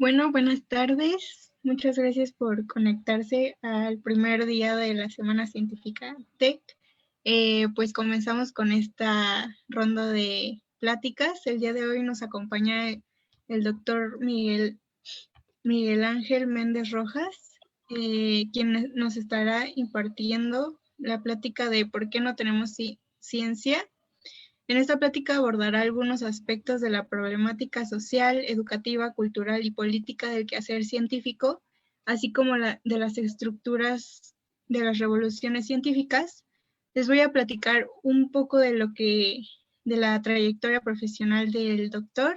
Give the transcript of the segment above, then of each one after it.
Bueno, buenas tardes. Muchas gracias por conectarse al primer día de la Semana Científica TEC. Pues comenzamos con esta ronda de pláticas. El día de hoy nos acompaña el doctor Miguel Ángel Méndez Rojas, quien nos estará impartiendo la plática de por qué no tenemos ciencia. En esta plática abordará algunos aspectos de la problemática social, educativa, cultural y política del quehacer científico, así como de las estructuras de las revoluciones científicas. Les voy a platicar un poco de la trayectoria profesional del doctor.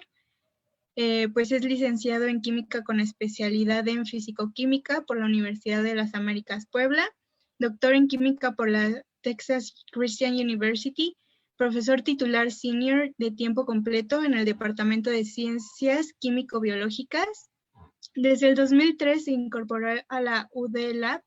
Pues es licenciado en Química con especialidad en Físico-Química por la Universidad de las Américas Puebla, doctor en Química por la Texas Christian University, profesor titular senior de tiempo completo en el Departamento de Ciencias Químico-Biológicas. Desde el 2003 se incorporó a la UD Lab,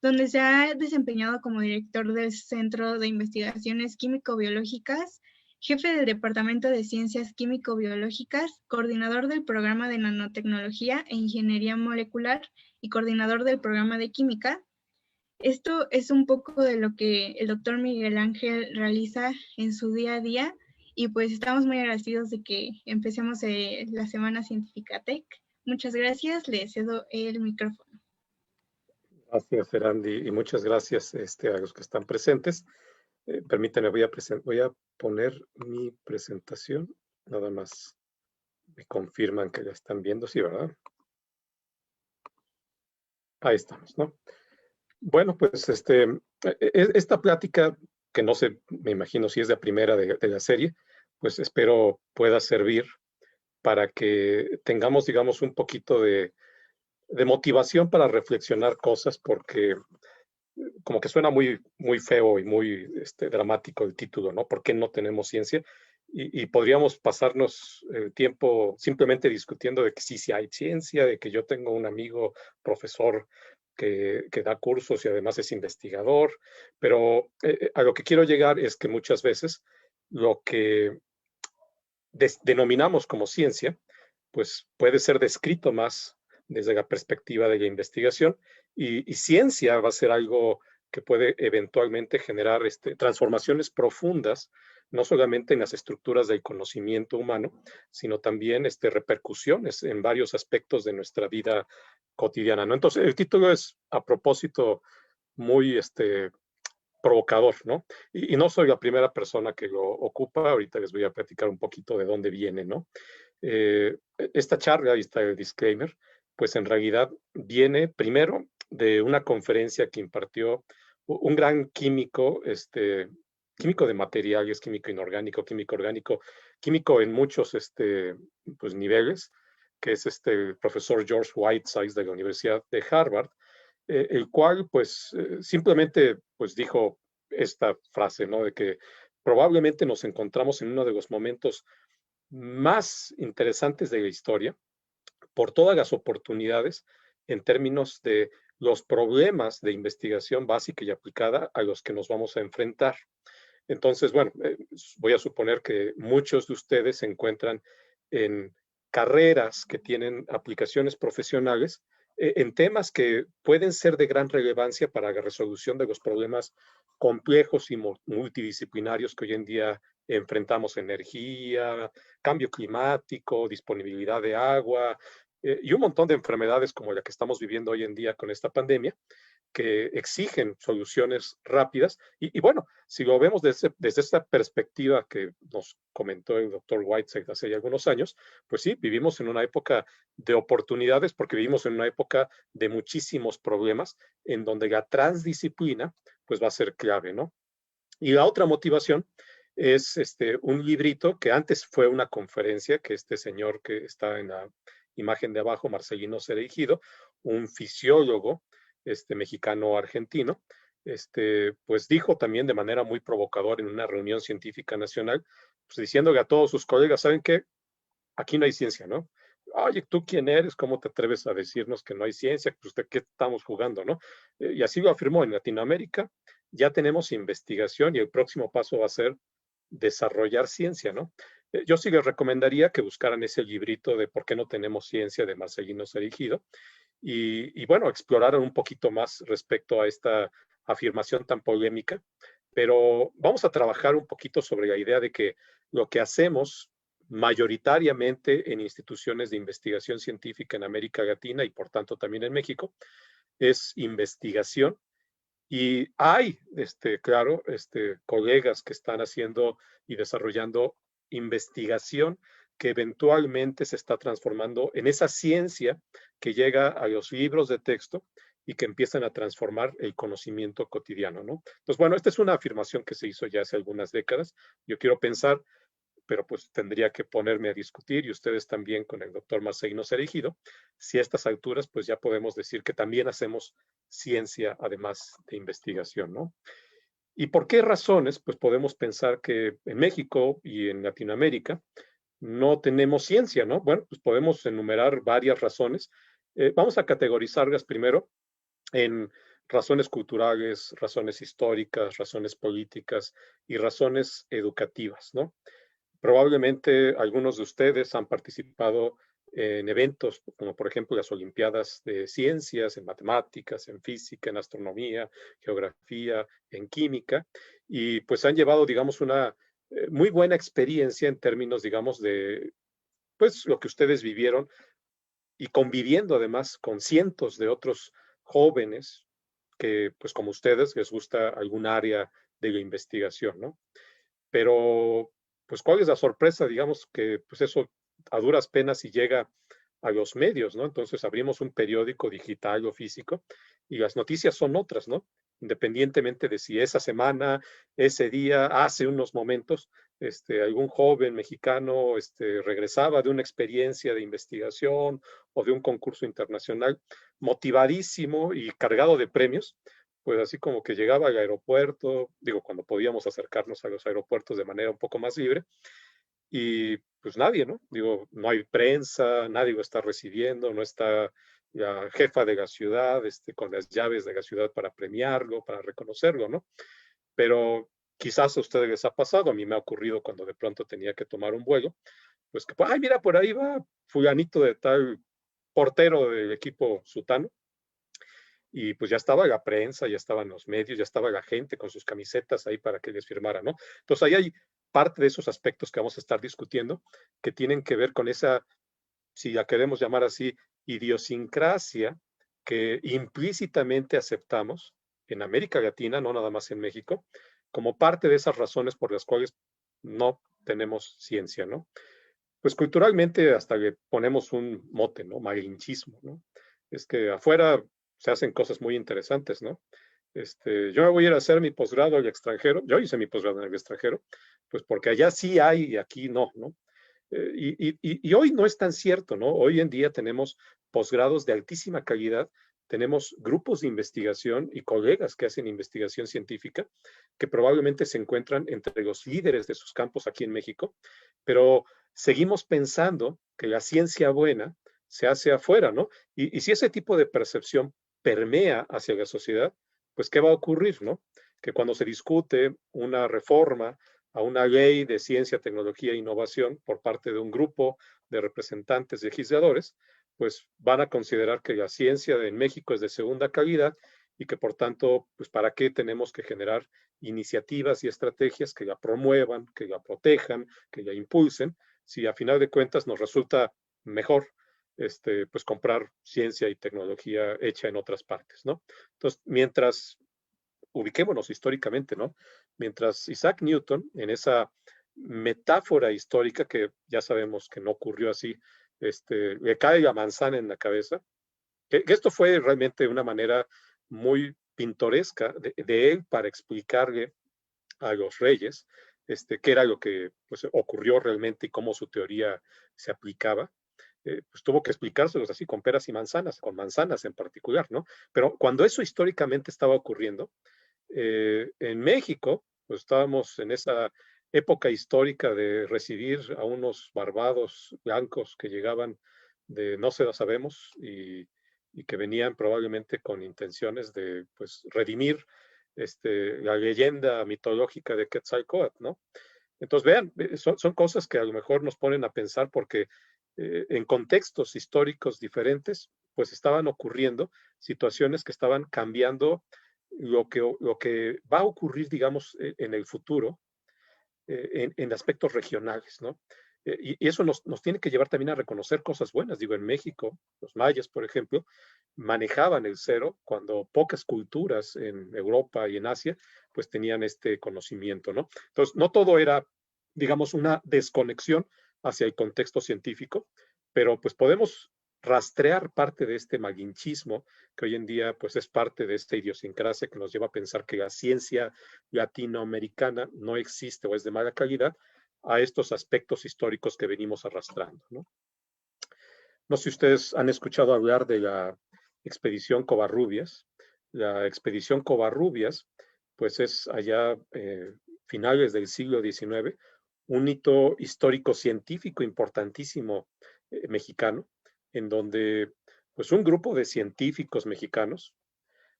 donde se ha desempeñado como director del Centro de Investigaciones Químico-Biológicas, jefe del Departamento de Ciencias Químico-Biológicas, coordinador del Programa de Nanotecnología e Ingeniería Molecular y coordinador del Programa de Química. Esto es un poco de lo que el doctor Miguel Ángel realiza en su día a día y pues estamos muy agradecidos de que empecemos la Semana Científica TEC. Muchas gracias, le cedo el micrófono. Gracias, Erandi, y muchas gracias a los que están presentes. Permítanme, voy a poner mi presentación. Nada más me confirman que la están viendo, sí, ¿verdad? Ahí estamos, ¿no? Bueno, pues esta plática, que no sé, me imagino si es la primera de la serie, pues espero pueda servir para que tengamos, digamos, un poquito de motivación para reflexionar cosas, porque como que suena muy, muy feo y muy dramático el título, ¿no? ¿Por qué no tenemos ciencia? Y podríamos pasarnos el tiempo simplemente discutiendo de que sí hay ciencia, de que yo tengo un amigo profesor que da cursos y además es investigador, pero a lo que quiero llegar es que muchas veces lo que denominamos como ciencia, pues puede ser descrito más desde la perspectiva de la investigación, y ciencia va a ser algo que puede eventualmente generar transformaciones profundas, no solamente en las estructuras del conocimiento humano, sino también repercusiones en varios aspectos de nuestra vida cotidiana, ¿no? Entonces, el título es, a propósito, muy provocador, ¿no? Y no soy la primera persona que lo ocupa. Ahorita les voy a platicar un poquito de dónde viene, ¿no? Esta charla, ahí está el disclaimer, pues en realidad viene primero de una conferencia que impartió un gran químico, químico de materiales, químico inorgánico, químico orgánico, químico en muchos pues, niveles, que es el profesor George Whitesides de la Universidad de Harvard, el cual pues simplemente pues dijo esta frase, ¿no? De que probablemente nos encontramos en uno de los momentos más interesantes de la historia por todas las oportunidades en términos de los problemas de investigación básica y aplicada a los que nos vamos a enfrentar. Entonces, bueno, voy a suponer que muchos de ustedes se encuentran en carreras que tienen aplicaciones profesionales en temas que pueden ser de gran relevancia para la resolución de los problemas complejos y multidisciplinarios que hoy en día enfrentamos: energía, cambio climático, disponibilidad de agua, y un montón de enfermedades como la que estamos viviendo hoy en día con esta pandemia, que exigen soluciones rápidas. Y bueno, si lo vemos desde esta perspectiva que nos comentó el doctor Whiteside hace ya algunos años, pues sí, vivimos en una época de oportunidades, porque vivimos en una época de muchísimos problemas en donde la transdisciplina pues va a ser clave, ¿no? Y la otra motivación es un librito que antes fue una conferencia, que este señor que está en la imagen de abajo, Marcelino Cereijido, un fisiólogo mexicano-argentino, pues dijo también de manera muy provocadora en una reunión científica nacional, pues diciéndole a todos sus colegas: ¿saben qué? Aquí no hay ciencia, ¿no? Oye, ¿tú quién eres? ¿Cómo te atreves a decirnos que no hay ciencia? Pues ¿de qué estamos jugando, no? Y así lo afirmó: en Latinoamérica ya tenemos investigación y el próximo paso va a ser desarrollar ciencia, ¿no? Yo sí les recomendaría que buscaran ese librito de ¿Por qué no tenemos ciencia? De Marcelino Erigido y bueno, exploraran un poquito más respecto a esta afirmación tan polémica, pero vamos a trabajar un poquito sobre la idea de que lo que hacemos mayoritariamente en instituciones de investigación científica en América Latina y por tanto también en México es investigación y hay, claro, colegas que están haciendo y desarrollando investigación que eventualmente se está transformando en esa ciencia que llega a los libros de texto y que empiezan a transformar el conocimiento cotidiano, ¿no? Entonces, bueno, esta es una afirmación que se hizo ya hace algunas décadas. Yo quiero pensar, pero pues tendría que ponerme a discutir y ustedes también con el doctor Marcelino Cereijido, si a estas alturas pues ya podemos decir que también hacemos ciencia además de investigación, ¿no? ¿Y por qué razones? Pues podemos pensar que en México y en Latinoamérica no tenemos ciencia, ¿no? Bueno, pues podemos enumerar varias razones. Vamos a categorizarlas primero en razones culturales, razones históricas, razones políticas y razones educativas, ¿no? Probablemente algunos de ustedes han participado en eventos como por ejemplo las Olimpiadas de Ciencias, en matemáticas, en física, en astronomía, geografía, en química, y pues han llevado, digamos, una muy buena experiencia en términos, digamos, de pues lo que ustedes vivieron y conviviendo además con cientos de otros jóvenes que pues como ustedes les gusta algún área de la investigación, ¿no? Pero, pues, ¿cuál es la sorpresa? Digamos que, pues, eso a duras penas si llega a los medios, ¿no? Entonces abrimos un periódico digital o físico y las noticias son otras, ¿no? Independientemente de si esa semana, ese día, hace unos momentos, algún joven mexicano, regresaba de una experiencia de investigación o de un concurso internacional, motivadísimo y cargado de premios, pues así como que llegaba al aeropuerto, digo, cuando podíamos acercarnos a los aeropuertos de manera un poco más libre, y pues nadie, ¿no? Digo, no hay prensa, nadie lo está recibiendo, no está la jefa de la ciudad, con las llaves de la ciudad para premiarlo, para reconocerlo, ¿no? Pero quizás a ustedes les ha pasado, a mí me ha ocurrido cuando de pronto tenía que tomar un vuelo, pues que, ay, mira, por ahí va fulanito de tal portero del equipo sutano, y pues ya estaba la prensa, ya estaban los medios, ya estaba la gente con sus camisetas ahí para que les firmara, ¿no? Entonces ahí hay parte de esos aspectos que vamos a estar discutiendo que tienen que ver con esa, si la queremos llamar así, idiosincrasia que implícitamente aceptamos en América Latina, no nada más en México, como parte de esas razones por las cuales no tenemos ciencia, ¿no? Pues culturalmente hasta le ponemos un mote, ¿no? Malinchismo, ¿no? Es que afuera se hacen cosas muy interesantes, ¿no? Yo me voy a ir a hacer mi posgrado al extranjero, yo hice mi posgrado en el extranjero, pues porque allá sí hay y aquí no, ¿no? Y hoy no es tan cierto, ¿no? Hoy en día tenemos posgrados de altísima calidad, tenemos grupos de investigación y colegas que hacen investigación científica que probablemente se encuentran entre los líderes de sus campos aquí en México, pero seguimos pensando que la ciencia buena se hace afuera, ¿no? Y si ese tipo de percepción permea hacia la sociedad, pues ¿qué va a ocurrir, no? Que cuando se discute una reforma a una ley de ciencia, tecnología e innovación por parte de un grupo de representantes legisladores, pues van a considerar que la ciencia en México es de segunda calidad y que por tanto, pues para qué tenemos que generar iniciativas y estrategias que la promuevan, que la protejan, que la impulsen, si a final de cuentas nos resulta mejor pues comprar ciencia y tecnología hecha en otras partes, ¿no? Entonces, mientras ubiquémonos históricamente, ¿no? Mientras Isaac Newton, en esa metáfora histórica que ya sabemos que no ocurrió así, le cae la manzana en la cabeza, que esto fue realmente una manera muy pintoresca de él para explicarle a los reyes qué era lo que pues, ocurrió realmente y cómo su teoría se aplicaba. Pues tuvo que explicárselos así con peras y manzanas, con manzanas en particular, ¿no? Pero cuando eso históricamente estaba ocurriendo, en México, pues estábamos en esa época histórica de recibir a unos barbados blancos que llegaban de no se lo sabemos y que venían probablemente con intenciones de pues redimir la leyenda mitológica de Quetzalcóatl, ¿no? Entonces, vean, son cosas que a lo mejor nos ponen a pensar porque en contextos históricos diferentes, pues estaban ocurriendo situaciones que estaban cambiando lo que va a ocurrir, digamos, en el futuro, en aspectos regionales, ¿no? Y eso nos tiene que llevar también a reconocer cosas buenas. Digo, en México, los mayas, por ejemplo, manejaban el cero cuando pocas culturas en Europa y en Asia, pues tenían este conocimiento, ¿no? Entonces, no todo era, digamos, una desconexión hacia el contexto científico, pero pues podemos rastrear parte de este maguinchismo que hoy en día pues es parte de esta idiosincrasia que nos lleva a pensar que la ciencia latinoamericana no existe o es de mala calidad a estos aspectos históricos que venimos arrastrando, ¿no? No sé si ustedes han escuchado hablar de la expedición Covarrubias. La expedición Covarrubias, pues es allá finales del siglo XIX, un hito histórico científico importantísimo mexicano, en donde pues un grupo de científicos mexicanos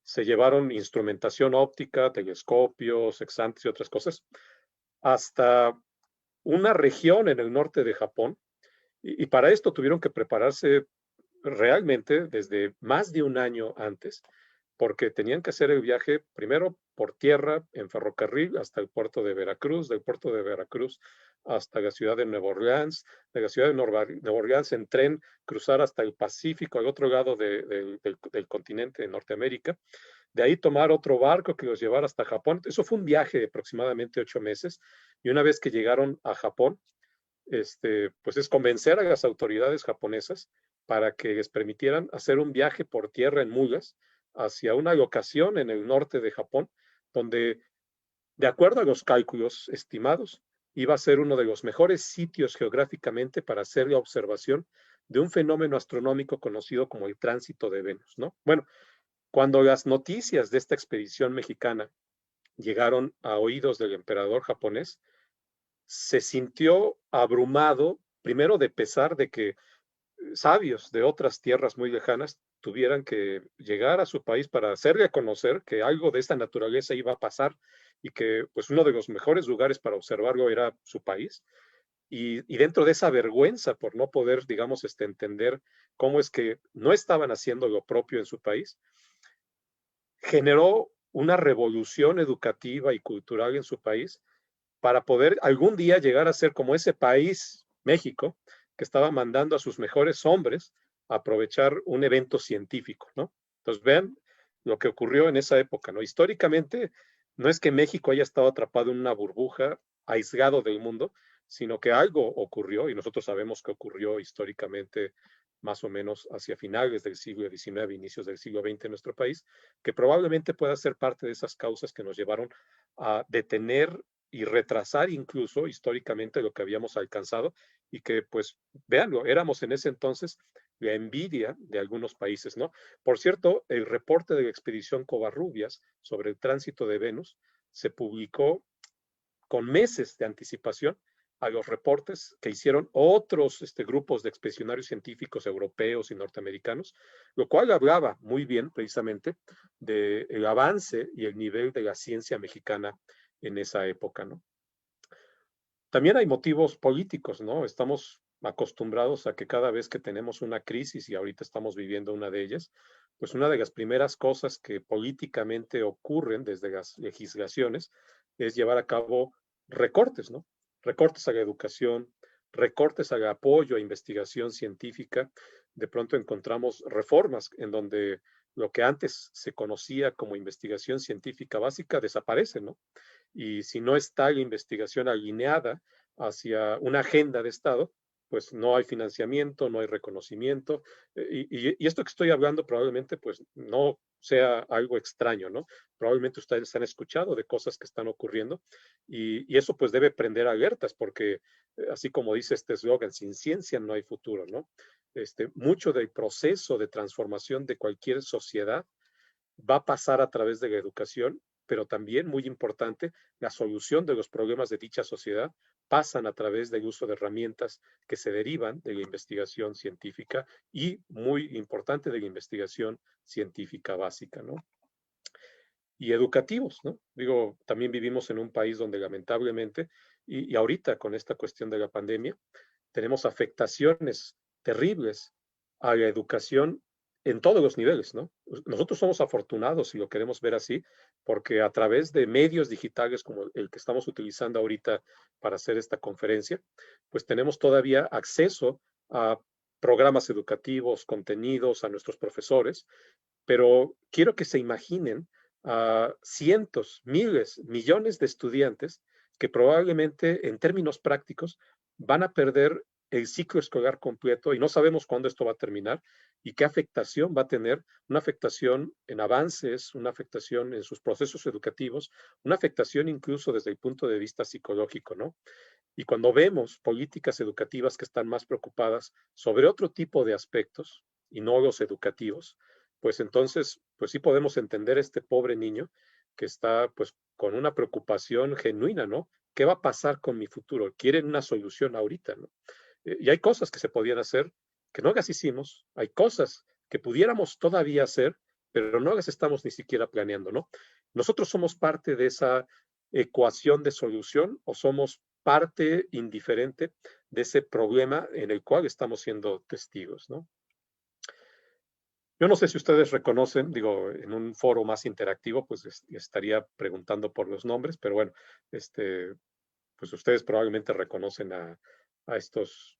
se llevaron instrumentación óptica, telescopios, sexantes y otras cosas, hasta una región en el norte de Japón, y para esto tuvieron que prepararse realmente desde más de un año antes, porque tenían que hacer el viaje primero por tierra, en ferrocarril, hasta el puerto de Veracruz, del puerto de Veracruz hasta la ciudad de Nueva Orleans, de la ciudad de Nueva Orleans en tren, cruzar hasta el Pacífico, al otro lado del continente de Norteamérica, de ahí tomar otro barco que los llevara hasta Japón. Eso fue un viaje de aproximadamente 8 meses, y una vez que llegaron a Japón, pues es convencer a las autoridades japonesas para que les permitieran hacer un viaje por tierra en mulas hacia una locación en el norte de Japón, donde, de acuerdo a los cálculos estimados, iba a ser uno de los mejores sitios geográficamente para hacer la observación de un fenómeno astronómico conocido como el tránsito de Venus, ¿no? Bueno, cuando las noticias de esta expedición mexicana llegaron a oídos del emperador japonés, se sintió abrumado, primero de pesar de que sabios de otras tierras muy lejanas tuvieran que llegar a su país para hacerle conocer que algo de esta naturaleza iba a pasar y que pues uno de los mejores lugares para observarlo era su país. Y dentro de esa vergüenza por no poder, digamos, entender cómo es que no estaban haciendo lo propio en su país, generó una revolución educativa y cultural en su país para poder algún día llegar a ser como ese país, México, que estaba mandando a sus mejores hombres a aprovechar un evento científico, ¿no? Entonces vean lo que ocurrió en esa época, ¿no? Históricamente, no es que México haya estado atrapado en una burbuja, aislado del mundo, sino que algo ocurrió, y nosotros sabemos que ocurrió históricamente más o menos hacia finales del siglo XIX, inicios del siglo XX en nuestro país, que probablemente pueda ser parte de esas causas que nos llevaron a detener y retrasar incluso históricamente lo que habíamos alcanzado y que pues véanlo, éramos en ese entonces la envidia de algunos países, ¿no? Por cierto, el reporte de la expedición Covarrubias sobre el tránsito de Venus se publicó con meses de anticipación a los reportes que hicieron otros grupos de expedicionarios científicos europeos y norteamericanos, lo cual hablaba muy bien precisamente del avance y el nivel de la ciencia mexicana en esa época, ¿no? También hay motivos políticos, ¿no? Estamos acostumbrados a que cada vez que tenemos una crisis, y ahorita estamos viviendo una de ellas, pues una de las primeras cosas que políticamente ocurren desde las legislaciones es llevar a cabo recortes, ¿no? Recortes a la educación, recortes al apoyo a investigación científica. De pronto encontramos reformas en donde lo que antes se conocía como investigación científica básica desaparece, ¿no? Y si no está la investigación alineada hacia una agenda de Estado, pues no hay financiamiento, no hay reconocimiento. Y esto que estoy hablando probablemente pues no sea algo extraño, ¿no? Probablemente ustedes han escuchado de cosas que están ocurriendo y eso pues debe prender alertas porque así como dice este eslogan, sin ciencia no hay futuro, ¿no? Mucho del proceso de transformación de cualquier sociedad va a pasar a través de la educación, pero también, muy importante, la solución de los problemas de dicha sociedad pasan a través del uso de herramientas que se derivan de la investigación científica y, muy importante, de la investigación científica básica, ¿no? Y educativos, ¿no? Digo, también vivimos en un país donde lamentablemente Y ahorita con esta cuestión de la pandemia, tenemos afectaciones terribles a la educación en todos los niveles, ¿no? Nosotros somos afortunados, si lo queremos ver así, porque a través de medios digitales como el que estamos utilizando ahorita para hacer esta conferencia, pues tenemos todavía acceso a programas educativos, contenidos, a nuestros profesores, pero quiero que se imaginen a cientos, miles, millones de estudiantes que probablemente en términos prácticos van a perder el ciclo escolar completo y no sabemos cuándo esto va a terminar y qué afectación va a tener, una afectación en avances, una afectación en sus procesos educativos, una afectación incluso desde el punto de vista psicológico, ¿no? Y cuando vemos políticas educativas que están más preocupadas sobre otro tipo de aspectos y no los educativos, pues entonces, pues sí podemos entender a este pobre niño que está pues con una preocupación genuina, ¿no? ¿Qué va a pasar con mi futuro? Quieren una solución ahorita, ¿no? Y hay cosas que se podían hacer que no las hicimos, hay cosas que pudiéramos todavía hacer, pero no las estamos ni siquiera planeando, ¿no? Nosotros somos parte de esa ecuación de solución o somos parte indiferente de ese problema en el cual estamos siendo testigos, ¿no? Yo no sé si ustedes reconocen, digo, en un foro más interactivo, pues estaría preguntando por los nombres, pero bueno, pues ustedes probablemente reconocen a estos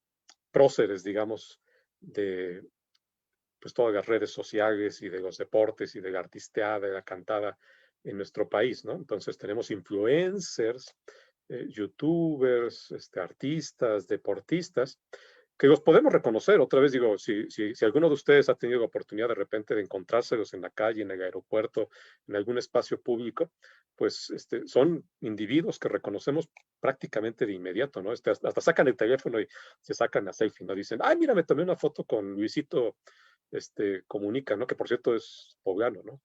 próceres, digamos, de pues todas las redes sociales y de los deportes y de la artisteada, de la cantada en nuestro país, ¿no? Entonces tenemos influencers, youtubers, artistas, deportistas, que los podemos reconocer. Otra vez digo, si alguno de ustedes ha tenido la oportunidad de repente de encontrárselos en la calle, en el aeropuerto, en algún espacio público, pues son individuos que reconocemos prácticamente de inmediato, ¿no? Hasta sacan el teléfono y se sacan la selfie, ¿no? Dicen, ay, mira, me tomé una foto con Luisito Comunica, ¿no? Que por cierto es poblano, ¿no?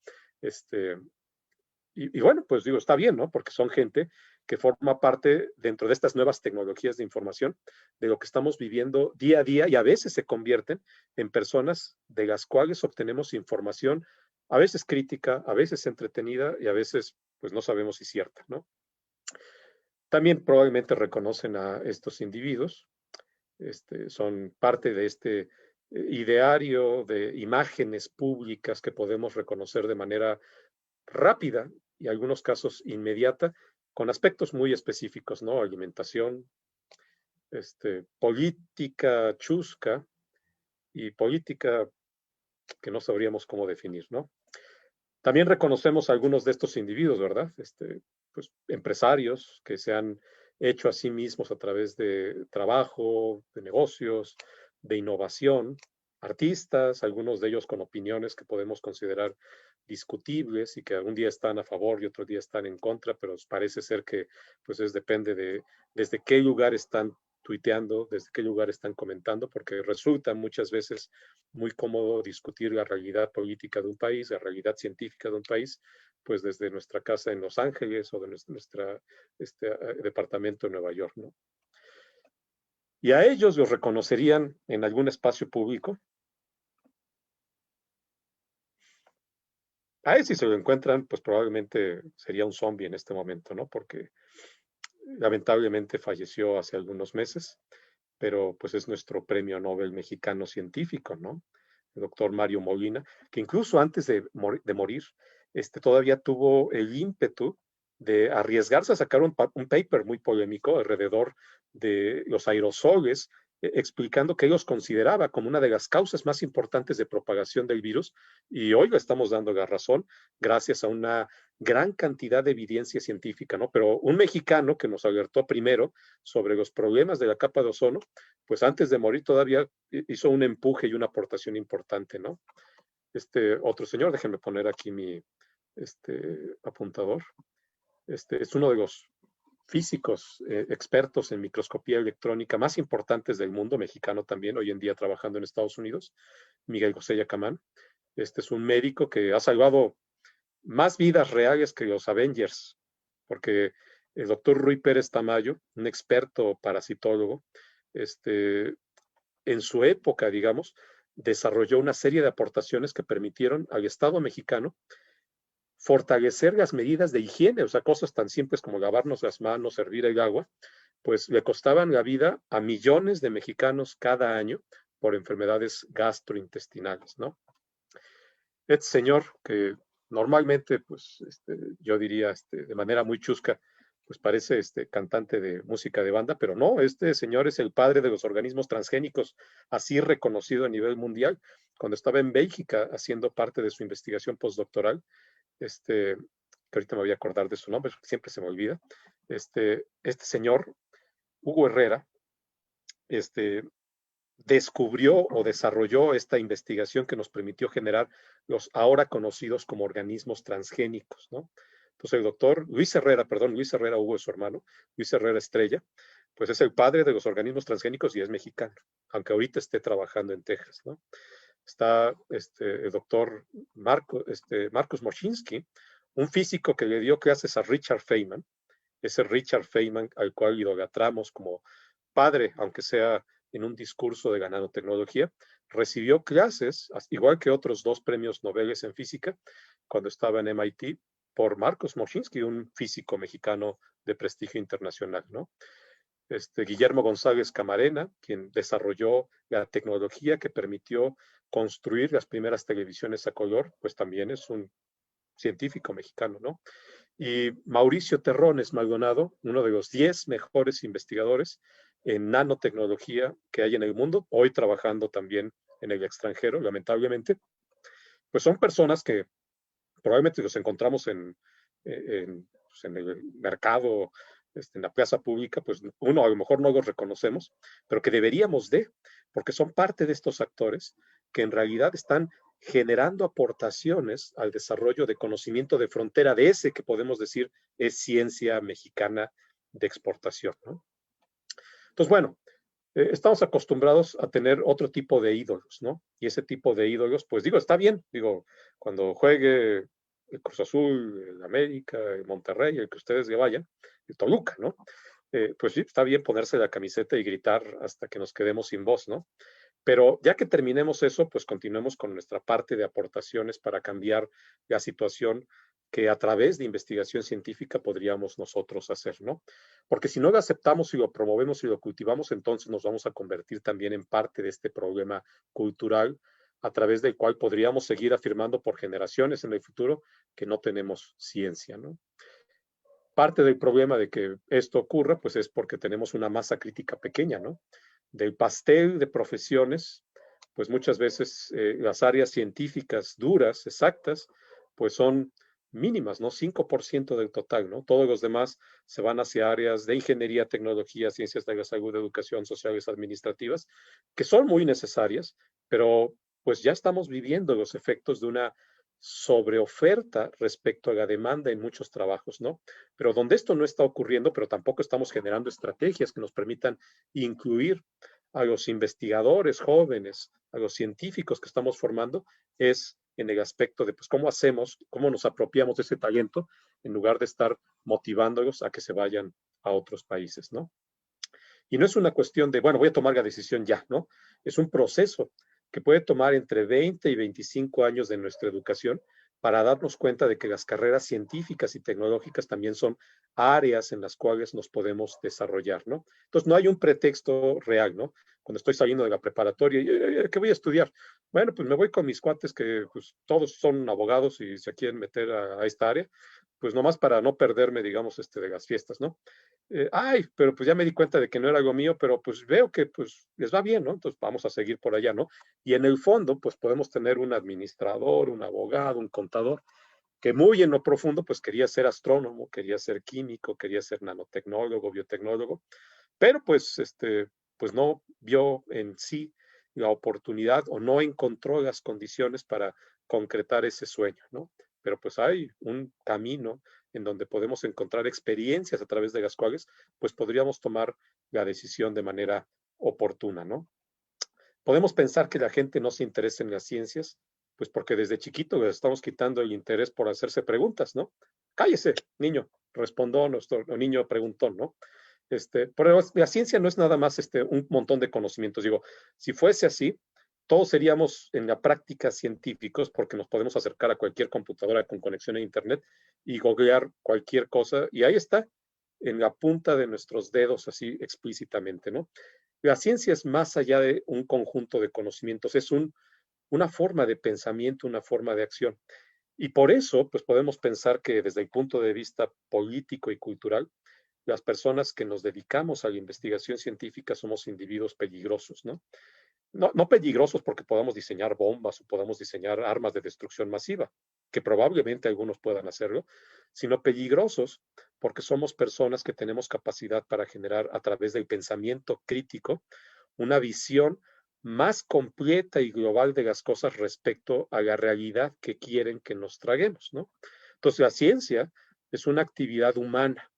Y bueno, pues digo, está bien, ¿no? Porque son gente que forma parte dentro de estas nuevas tecnologías de información, de lo que estamos viviendo día a día y a veces se convierten en personas de las cuales obtenemos información, a veces crítica, a veces entretenida y a veces, pues no sabemos si cierta, ¿no? También probablemente reconocen a estos individuos, son parte de este ideario de imágenes públicas que podemos reconocer de manera rápida y en algunos casos inmediata, con aspectos muy específicos, ¿no? Alimentación, política chusca y política que no sabríamos cómo definir, ¿no? También reconocemos a algunos de estos individuos, ¿verdad? Pues empresarios que se han hecho a sí mismos a través de trabajo, de negocios, de innovación, artistas, algunos de ellos con opiniones que podemos considerar discutibles y que algún día están a favor y otro día están en contra, pero parece ser que pues depende de desde qué lugar están tuiteando, desde qué lugar están comentando, porque resulta muchas veces muy cómodo discutir la realidad política de un país, la realidad científica de un país, pues desde nuestra casa en Los Ángeles o de nuestra departamento en Nueva York, ¿no? Y a ellos los reconocerían en algún espacio público. A él si se lo encuentran, pues probablemente sería un zombie en este momento, ¿no? Porque lamentablemente falleció hace algunos meses, pero pues es nuestro premio Nobel mexicano científico, ¿no? El doctor Mario Molina, que incluso antes de morir, todavía tuvo el ímpetu de arriesgarse a sacar un paper muy polémico alrededor de los aerosoles, explicando que ellos consideraba como una de las causas más importantes de propagación del virus, y hoy le estamos dando la razón gracias a una gran cantidad de evidencia científica, ¿no? Pero un mexicano que nos alertó primero sobre los problemas de la capa de ozono, pues antes de morir todavía hizo un empuje y una aportación importante, ¿no? Otro señor, déjenme poner aquí mi apuntador, es uno de los físicos expertos en microscopía electrónica más importantes del mundo, mexicano también, hoy en día trabajando en Estados Unidos, Miguel José Yacamán. Es un médico que ha salvado más vidas reales que los Avengers, porque el doctor Rui Pérez Tamayo, un experto parasitólogo, en su época, digamos, desarrolló una serie de aportaciones que permitieron al Estado mexicano fortalecer las medidas de higiene, o sea, cosas tan simples como lavarnos las manos, servir el agua, pues le costaban la vida a millones de mexicanos cada año por enfermedades gastrointestinales, ¿no? Este señor que normalmente, pues, yo diría, de manera muy chusca, pues parece cantante de música de banda, pero no, este señor es el padre de los organismos transgénicos, así reconocido a nivel mundial. Cuando estaba en Bélgica haciendo parte de su investigación postdoctoral, que ahorita me voy a acordar de su nombre, porque siempre se me olvida, este señor, Hugo Herrera, descubrió o desarrolló esta investigación que nos permitió generar los ahora conocidos como organismos transgénicos, ¿no? Entonces el doctor Luis Herrera, perdón, Luis Herrera Hugo es su hermano, Luis Herrera Estrella, pues es el padre de los organismos transgénicos y es mexicano, aunque ahorita esté trabajando en Texas, ¿no? Está el doctor Marcus Moschinsky, un físico que le dio clases a Richard Feynman, ese Richard Feynman al cual idolatramos como padre, aunque sea en un discurso de la nanotecnología, recibió clases, igual que otros 2 premios Nobel en física, cuando estaba en MIT, por Marcos Moschinsky, un físico mexicano de prestigio internacional, ¿no? Guillermo González Camarena, quien desarrolló la tecnología que permitió construir las primeras televisiones a color, pues también es un científico mexicano, ¿no? Y Mauricio Terrones Maldonado, uno de los 10 mejores investigadores en nanotecnología que hay en el mundo, hoy trabajando también en el extranjero, lamentablemente, pues son personas que probablemente los encontramos pues en el mercado, en la plaza pública, pues uno a lo mejor no los reconocemos, pero que deberíamos porque son parte de estos actores que en realidad están generando aportaciones al desarrollo de conocimiento de frontera de ese que podemos decir es ciencia mexicana de exportación, ¿no? Entonces, bueno, estamos acostumbrados a tener otro tipo de ídolos, ¿no? Y ese tipo de ídolos, pues digo, está bien, digo, cuando juegue el Cruz Azul, el América, el Monterrey, el que ustedes le vayan, el Toluca, ¿no? Pues sí, está bien ponerse la camiseta y gritar hasta que nos quedemos sin voz, ¿no? Pero ya que terminemos eso, pues continuemos con nuestra parte de aportaciones para cambiar la situación que a través de investigación científica podríamos nosotros hacer, ¿no? Porque si no lo aceptamos y lo promovemos y lo cultivamos, entonces nos vamos a convertir también en parte de este problema cultural a través del cual podríamos seguir afirmando por generaciones en el futuro que no tenemos ciencia, ¿no? Parte del problema de que esto ocurra, pues es porque tenemos una masa crítica pequeña, ¿no? Del pastel de profesiones, pues muchas veces las áreas científicas duras, exactas, pues son mínimas, ¿no? 5% del total, ¿no? Todos los demás se van hacia áreas de ingeniería, tecnología, ciencias de la salud, educación, sociales, administrativas, que son muy necesarias, pero pues ya estamos viviendo los efectos de una sobreoferta respecto a la demanda en muchos trabajos, ¿no? Pero donde esto no está ocurriendo, pero tampoco estamos generando estrategias que nos permitan incluir a los investigadores jóvenes, a los científicos que estamos formando, es en el aspecto de pues, cómo hacemos, cómo nos apropiamos de ese talento en lugar de estar motivándolos a que se vayan a otros países, ¿no? Y no es una cuestión de, bueno, voy a tomar la decisión ya, ¿no? Es un proceso que puede tomar entre 20 y 25 años de nuestra educación para darnos cuenta de que las carreras científicas y tecnológicas también son áreas en las cuales nos podemos desarrollar, ¿no? Entonces, no hay un pretexto real, ¿no? Cuando estoy saliendo de la preparatoria, ¿qué voy a estudiar? Bueno, pues me voy con mis cuates que pues, todos son abogados y se quieren meter a esta área, pues nomás para no perderme, digamos, de las fiestas, ¿no? Pero pues ya me di cuenta de que no era algo mío, pero pues veo que pues les va bien, ¿no? Entonces vamos a seguir por allá, ¿no? Y en el fondo, pues podemos tener un administrador, un abogado, un contador, que muy en lo profundo, pues quería ser astrónomo, quería ser químico, quería ser nanotecnólogo, biotecnólogo, pero pues no vio en sí la oportunidad o no encontró las condiciones para concretar ese sueño, ¿no? Pero pues hay un camino en donde podemos encontrar experiencias a través de las cuales pues podríamos tomar la decisión de manera oportuna, ¿no? Podemos pensar que la gente no se interesa en las ciencias, pues porque desde chiquito les estamos quitando el interés por hacerse preguntas, ¿no? Cállese, niño, respondió nuestro niño preguntón, ¿no? Pero la ciencia no es nada más un montón de conocimientos. Digo, si fuese así, todos seríamos en la práctica científicos porque nos podemos acercar a cualquier computadora con conexión a internet y googlear cualquier cosa y ahí está. en la punta de nuestros dedos, así explícitamente, ¿no? La ciencia es más allá de un conjunto de conocimientos, es una forma de pensamiento, una forma de acción. Y por eso, pues podemos pensar que desde el punto de vista político y cultural, las personas que nos dedicamos a la investigación científica somos individuos peligrosos, ¿no? No peligrosos porque podamos diseñar bombas o podamos diseñar armas de destrucción masiva, que probablemente algunos puedan hacerlo, sino peligrosos porque somos personas que tenemos capacidad para generar a través del pensamiento crítico una visión más completa y global de las cosas respecto a la realidad que quieren que nos traguemos, ¿no? Entonces, la ciencia es una actividad humana.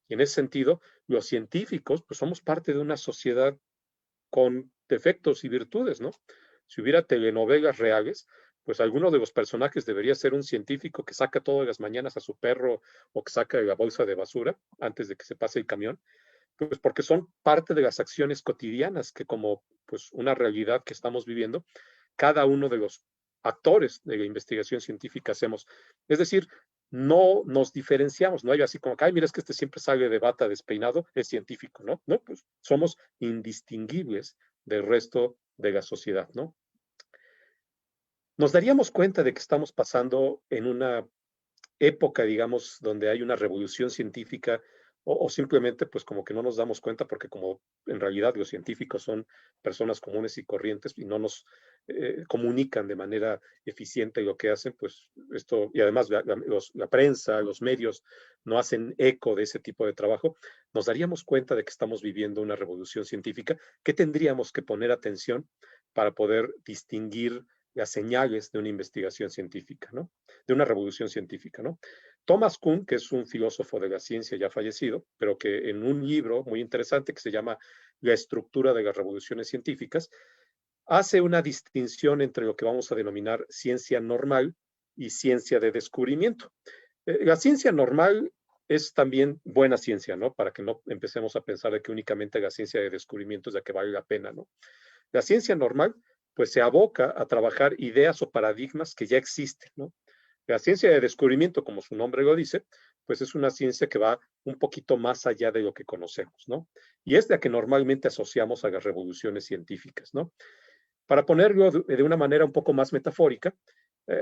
Y en ese sentido, los científicos, pues somos parte de una sociedad con defectos y virtudes, ¿no? Si hubiera telenovelas reales, pues alguno de los personajes debería ser un científico que saca todas las mañanas a su perro o que saca la bolsa de basura antes de que se pase el camión, pues porque son parte de las acciones cotidianas que como pues una realidad que estamos viviendo, cada uno de los actores de la investigación científica hacemos. Es decir, no nos diferenciamos, no hay así como que, ay, mira, es que este siempre sale de bata despeinado, es científico, ¿no? No, pues somos indistinguibles del resto de la sociedad, ¿no? Nos daríamos cuenta de que estamos pasando en una época, digamos, donde hay una revolución científica o simplemente pues como que no nos damos cuenta porque como en realidad los científicos son personas comunes y corrientes y no nos comunican de manera eficiente lo que hacen, pues esto, y además la prensa, los medios no hacen eco de ese tipo de trabajo, nos daríamos cuenta de que estamos viviendo una revolución científica que tendríamos que poner atención para poder distinguir las señales de una investigación científica, ¿no? De una revolución científica, ¿no? Thomas Kuhn, que es un filósofo de la ciencia ya fallecido, pero que en un libro muy interesante que se llama La estructura de las revoluciones científicas, hace una distinción entre lo que vamos a denominar ciencia normal y ciencia de descubrimiento. La ciencia normal es también buena ciencia, ¿no? Para que no empecemos a pensar de que únicamente la ciencia de descubrimiento es la que vale la pena, ¿no? La ciencia normal, pues se aboca a trabajar ideas o paradigmas que ya existen, ¿no? La ciencia de descubrimiento, como su nombre lo dice, pues es una ciencia que va un poquito más allá de lo que conocemos, ¿no? Y es la que normalmente asociamos a las revoluciones científicas, ¿no? Para ponerlo de una manera un poco más metafórica,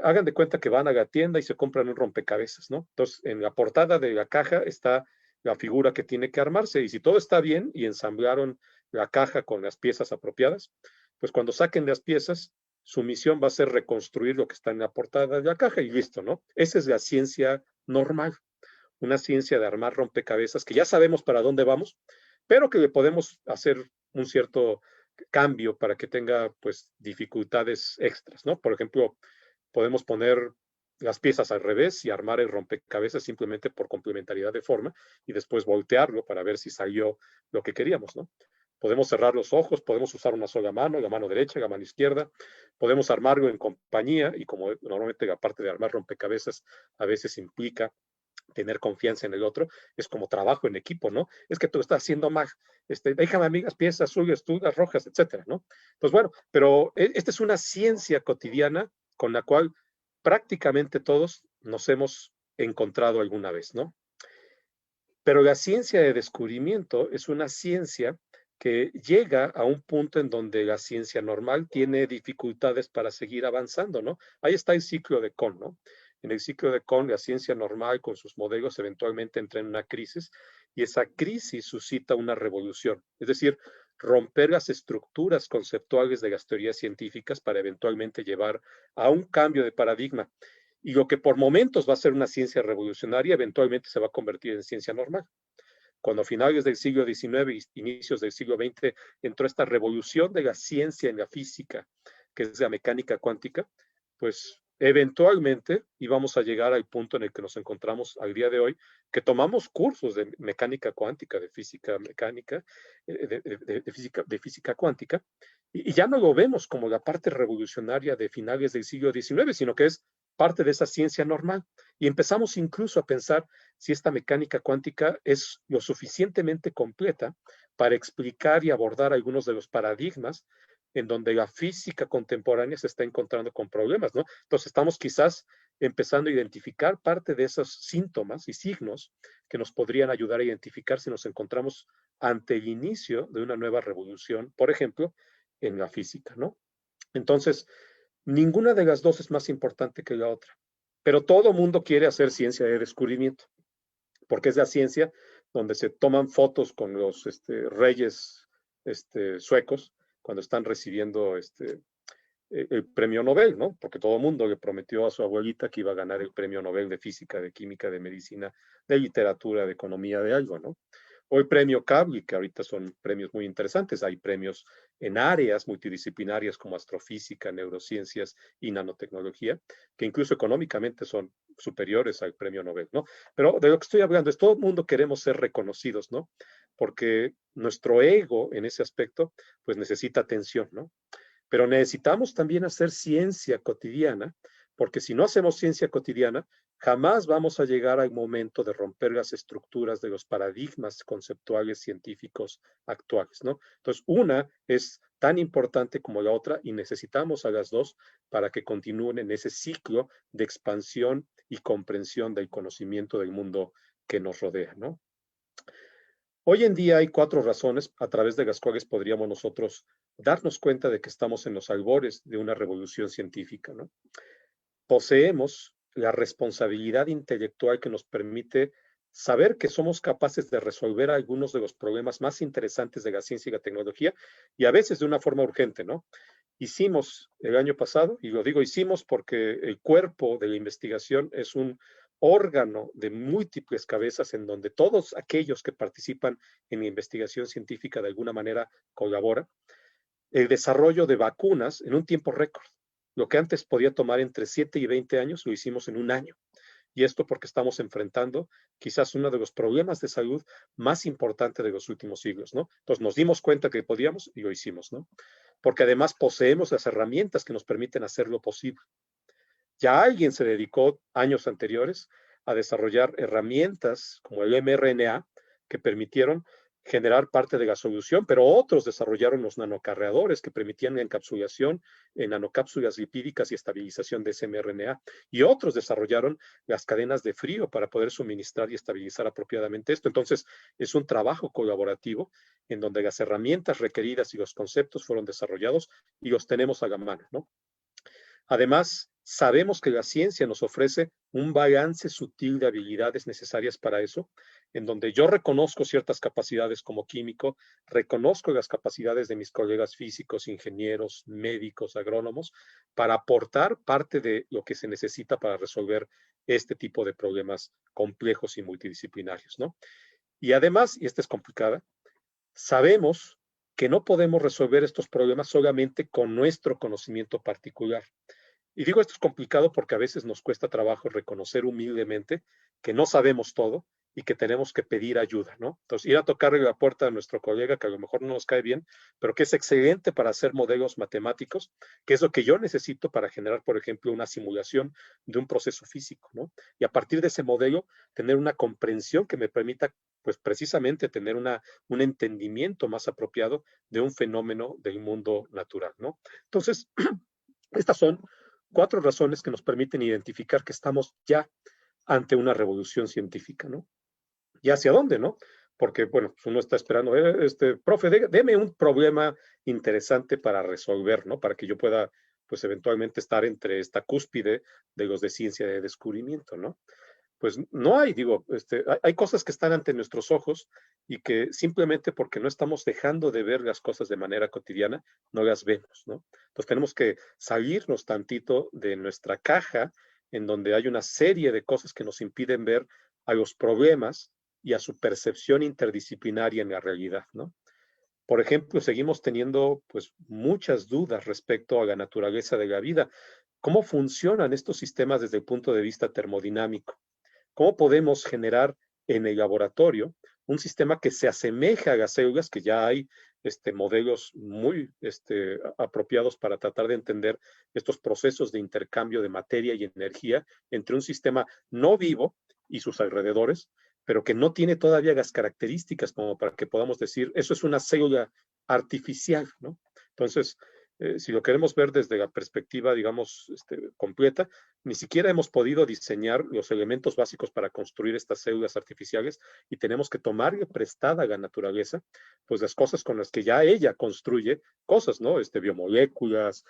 hagan de cuenta que van a la tienda y se compran un rompecabezas, ¿no? Entonces, en la portada de la caja está la figura que tiene que armarse y si todo está bien y ensamblaron la caja con las piezas apropiadas, pues cuando saquen las piezas, su misión va a ser reconstruir lo que está en la portada de la caja y listo, ¿no? Esa es la ciencia normal, una ciencia de armar rompecabezas que ya sabemos para dónde vamos, pero que le podemos hacer un cierto cambio para que tenga pues dificultades extras, ¿no? Por ejemplo, podemos poner las piezas al revés y armar el rompecabezas simplemente por complementariedad de forma y después voltearlo para ver si salió lo que queríamos, ¿no? Podemos cerrar los ojos, podemos usar una sola mano, la mano derecha, la mano izquierda, podemos armarlo en compañía y como normalmente la parte de armar rompecabezas a veces implica tener confianza en el otro, es como trabajo en equipo, ¿no? Es que tú estás haciendo más, déjame amigas, piezas suyas, tú las rojas, etcétera, ¿no? Pues bueno, pero esta es una ciencia cotidiana con la cual prácticamente todos nos hemos encontrado alguna vez, ¿no? Pero la ciencia de descubrimiento es una ciencia que llega a un punto en donde la ciencia normal tiene dificultades para seguir avanzando, ¿no? Ahí está el ciclo de Kohn, ¿no? En el ciclo de Kohn, la ciencia normal con sus modelos eventualmente entra en una crisis y esa crisis suscita una revolución, es decir, romper las estructuras conceptuales de las teorías científicas para eventualmente llevar a un cambio de paradigma. Y lo que por momentos va a ser una ciencia revolucionaria, eventualmente se va a convertir en ciencia normal. Cuando a finales del siglo XIX y inicios del siglo XX entró esta revolución de la ciencia en la física, que es la mecánica cuántica, pues eventualmente íbamos a llegar al punto en el que nos encontramos al día de hoy, que tomamos cursos de mecánica cuántica, de física mecánica, de física cuántica, y ya no lo vemos como la parte revolucionaria de finales del siglo XIX, sino que es parte de esa ciencia normal. Y empezamos incluso a pensar si esta mecánica cuántica es lo suficientemente completa para explicar y abordar algunos de los paradigmas en donde la física contemporánea se está encontrando con problemas, ¿no? Entonces estamos quizás empezando a identificar parte de esos síntomas y signos que nos podrían ayudar a identificar si nos encontramos ante el inicio de una nueva revolución, por ejemplo, en la física, ¿no? Entonces, ninguna de las dos es más importante que la otra, pero todo mundo quiere hacer ciencia de descubrimiento, porque es la ciencia donde se toman fotos con los reyes suecos cuando están recibiendo el premio Nobel, ¿no? Porque todo el mundo le prometió a su abuelita que iba a ganar el premio Nobel de física, de química, de medicina, de literatura, de economía, de algo, ¿no? O el premio Kavli, que ahorita son premios muy interesantes. Hay premios en áreas multidisciplinarias como astrofísica, neurociencias y nanotecnología, que incluso económicamente son superiores al premio Nobel, ¿no? Pero de lo que estoy hablando es todo el mundo queremos ser reconocidos, ¿no? Porque nuestro ego en ese aspecto, pues necesita atención, ¿no? Pero necesitamos también hacer ciencia cotidiana, porque si no hacemos ciencia cotidiana, jamás vamos a llegar al momento de romper las estructuras de los paradigmas conceptuales científicos actuales, ¿no? Entonces, una es tan importante como la otra y necesitamos a las dos para que continúen en ese ciclo de expansión y comprensión del conocimiento del mundo que nos rodea, ¿no? Hoy en día hay 4 razones a través de las cuales podríamos nosotros darnos cuenta de que estamos en los albores de una revolución científica, ¿no? Poseemos la responsabilidad intelectual que nos permite saber que somos capaces de resolver algunos de los problemas más interesantes de la ciencia y la tecnología, y a veces de una forma urgente, ¿no? Hicimos el año pasado, y lo digo hicimos porque el cuerpo de la investigación es un órgano de múltiples cabezas en donde todos aquellos que participan en la investigación científica de alguna manera colaboran, el desarrollo de vacunas en un tiempo récord. Lo que antes podía tomar entre 7 y 20 años, lo hicimos en un año. Y esto porque estamos enfrentando quizás uno de los problemas de salud más importantes de los últimos siglos, ¿no? Entonces nos dimos cuenta que podíamos y lo hicimos, ¿no? Porque además poseemos las herramientas que nos permiten hacerlo posible. Ya alguien se dedicó años anteriores a desarrollar herramientas como el mRNA que permitieron generar parte de la solución, pero otros desarrollaron los nanocarreadores que permitían la encapsulación en nanocápsulas lipídicas y estabilización de ese mRNA, y otros desarrollaron las cadenas de frío para poder suministrar y estabilizar apropiadamente esto. Entonces, es un trabajo colaborativo en donde las herramientas requeridas y los conceptos fueron desarrollados y los tenemos a la mano, ¿no? Además, sabemos que la ciencia nos ofrece un balance sutil de habilidades necesarias para eso, en donde yo reconozco ciertas capacidades como químico, reconozco las capacidades de mis colegas físicos, ingenieros, médicos, agrónomos, para aportar parte de lo que se necesita para resolver este tipo de problemas complejos y multidisciplinarios, ¿no? Y además, y esta es complicada, sabemos que no podemos resolver estos problemas solamente con nuestro conocimiento particular. Y digo esto es complicado porque a veces nos cuesta trabajo reconocer humildemente que no sabemos todo y que tenemos que pedir ayuda, ¿no? Entonces, ir a tocarle la puerta a nuestro colega que a lo mejor no nos cae bien, pero que es excelente para hacer modelos matemáticos, que es lo que yo necesito para generar, por ejemplo, una simulación de un proceso físico, ¿no? Y a partir de ese modelo, tener una comprensión que me permita, pues precisamente, tener un entendimiento más apropiado de un fenómeno del mundo natural, ¿no? Entonces, estas son 4 razones que nos permiten identificar que estamos ya ante una revolución científica, ¿no? ¿Y hacia dónde, no? Porque, bueno, pues uno está esperando, profe, deme un problema interesante para resolver, ¿no? Para que yo pueda, pues, eventualmente estar entre esta cúspide de los de ciencia de descubrimiento, ¿no? Pues no hay, digo, hay cosas que están ante nuestros ojos y que simplemente porque no estamos dejando de ver las cosas de manera cotidiana, no las vemos, ¿no? Entonces tenemos que salirnos tantito de nuestra caja en donde hay una serie de cosas que nos impiden ver a los problemas y a su percepción interdisciplinaria en la realidad, ¿no? Por ejemplo, seguimos teniendo pues muchas dudas respecto a la naturaleza de la vida. ¿Cómo funcionan estos sistemas desde el punto de vista termodinámico? ¿Cómo podemos generar en el laboratorio un sistema que se asemeja a las células, que ya hay modelos muy apropiados para tratar de entender estos procesos de intercambio de materia y energía entre un sistema no vivo y sus alrededores, pero que no tiene todavía las características como para que podamos decir, eso es una célula artificial, ¿no? Entonces, Si lo queremos ver desde la perspectiva, digamos, completa, ni siquiera hemos podido diseñar los elementos básicos para construir estas células artificiales y tenemos que tomarle prestada a la naturaleza, pues las cosas con las que ya ella construye cosas, ¿no? Biomoléculas,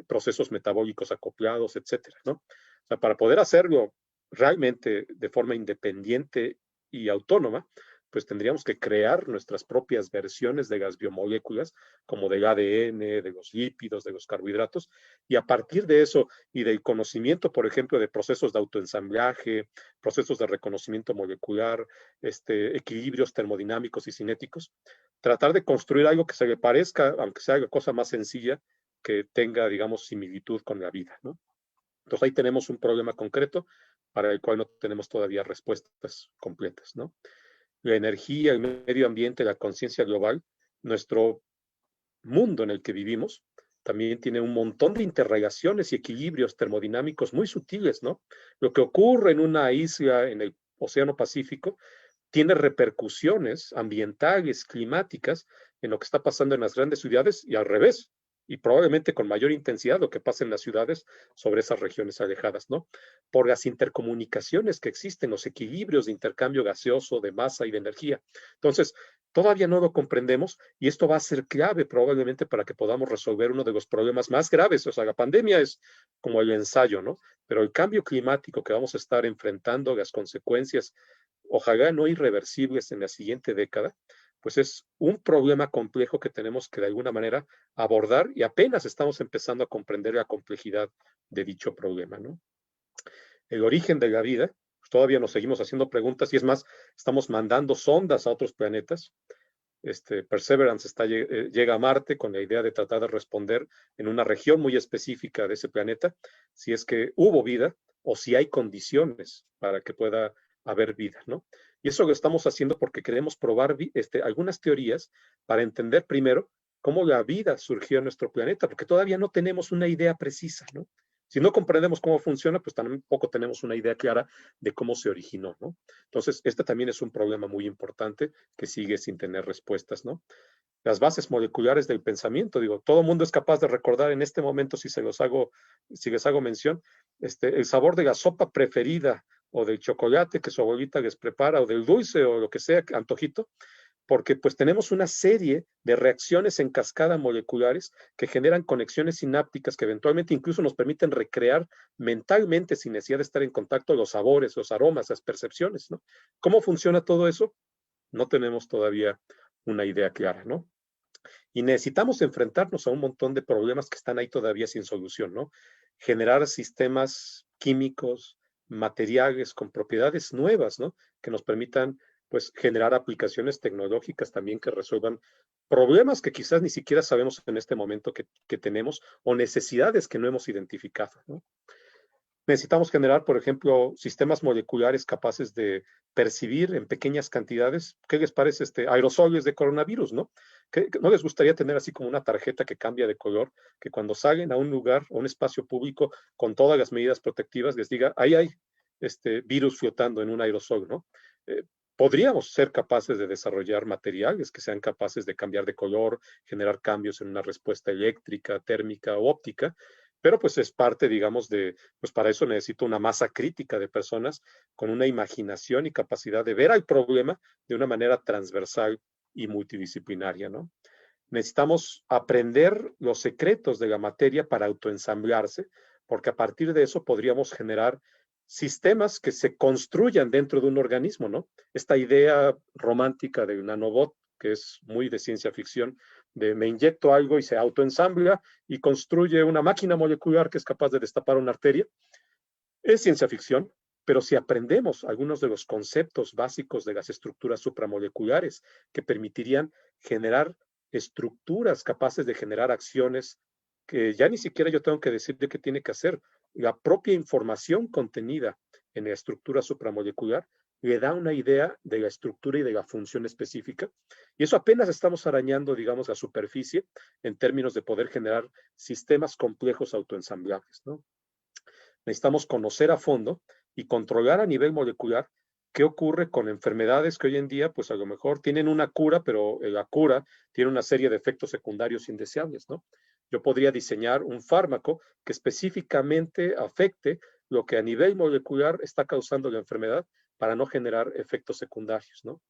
procesos metabólicos acoplados, etcétera, ¿no? O sea, para poder hacerlo realmente de forma independiente y autónoma, pues tendríamos que crear nuestras propias versiones de las biomoléculas, como del ADN, de los lípidos, de los carbohidratos, y a partir de eso y del conocimiento, por ejemplo, de procesos de autoensamblaje, procesos de reconocimiento molecular, equilibrios termodinámicos y cinéticos, tratar de construir algo que se le parezca, aunque sea la cosa más sencilla, que tenga, digamos, similitud con la vida, ¿no? Entonces ahí tenemos un problema concreto para el cual no tenemos todavía respuestas completas, ¿no? La energía, el medio ambiente, la conciencia global, nuestro mundo en el que vivimos, también tiene un montón de interrelaciones y equilibrios termodinámicos muy sutiles, ¿no? Lo que ocurre en una isla en el Océano Pacífico tiene repercusiones ambientales, climáticas, en lo que está pasando en las grandes ciudades y al revés, y probablemente con mayor intensidad lo que pasa en las ciudades sobre esas regiones alejadas, ¿no? Por las intercomunicaciones que existen, los equilibrios de intercambio gaseoso, de masa y de energía. Entonces, todavía no lo comprendemos y esto va a ser clave probablemente para que podamos resolver uno de los problemas más graves. O sea, la pandemia es como el ensayo, ¿no? Pero el cambio climático que vamos a estar enfrentando, las consecuencias, ojalá no irreversibles en la siguiente década, pues es un problema complejo que tenemos que de alguna manera abordar y apenas estamos empezando a comprender la complejidad de dicho problema, ¿no? El origen de la vida, pues todavía nos seguimos haciendo preguntas y es más, estamos mandando sondas a otros planetas. Perseverance llega a Marte con la idea de tratar de responder en una región muy específica de ese planeta si es que hubo vida o si hay condiciones para que pueda haber vida, ¿no? Y eso lo estamos haciendo porque queremos probar algunas teorías para entender primero cómo la vida surgió en nuestro planeta, porque todavía no tenemos una idea precisa, ¿no? Si no comprendemos cómo funciona, pues tampoco tenemos una idea clara de cómo se originó, ¿no? Entonces, este también es un problema muy importante que sigue sin tener respuestas, ¿no? Las bases moleculares del pensamiento, digo, todo el mundo es capaz de recordar en este momento, si les hago mención, el sabor de la sopa preferida o del chocolate que su abuelita les prepara o del dulce o lo que sea, antojito, porque pues tenemos una serie de reacciones en cascada moleculares que generan conexiones sinápticas que eventualmente incluso nos permiten recrear mentalmente sin necesidad de estar en contacto los sabores, los aromas, las percepciones, ¿no? ¿Cómo funciona todo eso? No tenemos todavía una idea clara, ¿no? Y necesitamos enfrentarnos a un montón de problemas que están ahí todavía sin solución, ¿no? Generar sistemas químicos, materiales con propiedades nuevas, ¿no? Que nos permitan, pues, generar aplicaciones tecnológicas también que resuelvan problemas que quizás ni siquiera sabemos en este momento que tenemos o necesidades que no hemos identificado, ¿no? Necesitamos generar, por ejemplo, sistemas moleculares capaces de percibir en pequeñas cantidades, ¿qué les parece aerosoles de coronavirus, ¿no? Que no les gustaría tener así como una tarjeta que cambia de color, que cuando salen a un lugar, a un espacio público, con todas las medidas protectivas, les diga, ahí hay virus flotando en un aerosol, ¿no? Podríamos ser capaces de desarrollar materiales que sean capaces de cambiar de color, generar cambios en una respuesta eléctrica, térmica o óptica, pero pues es parte, digamos, pues para eso necesito una masa crítica de personas con una imaginación y capacidad de ver al problema de una manera transversal y multidisciplinaria, ¿no? Necesitamos aprender los secretos de la materia para autoensamblarse, porque a partir de eso podríamos generar sistemas que se construyan dentro de un organismo, ¿no? Esta idea romántica del nanobot, que es muy de ciencia ficción, de me inyecto algo y se autoensambla y construye una máquina molecular que es capaz de destapar una arteria, es ciencia ficción, pero si aprendemos algunos de los conceptos básicos de las estructuras supramoleculares que permitirían generar estructuras capaces de generar acciones que ya ni siquiera yo tengo que decirle qué tiene que hacer. La propia información contenida en la estructura supramolecular le da una idea de la estructura y de la función específica. Y eso apenas estamos arañando, digamos, la superficie en términos de poder generar sistemas complejos autoensamblables, ¿no? Necesitamos conocer a fondo y controlar a nivel molecular qué ocurre con enfermedades que hoy en día, pues a lo mejor tienen una cura, pero la cura tiene una serie de efectos secundarios indeseables, ¿no? Yo podría diseñar un fármaco que específicamente afecte lo que a nivel molecular está causando la enfermedad para no generar efectos secundarios, ¿no?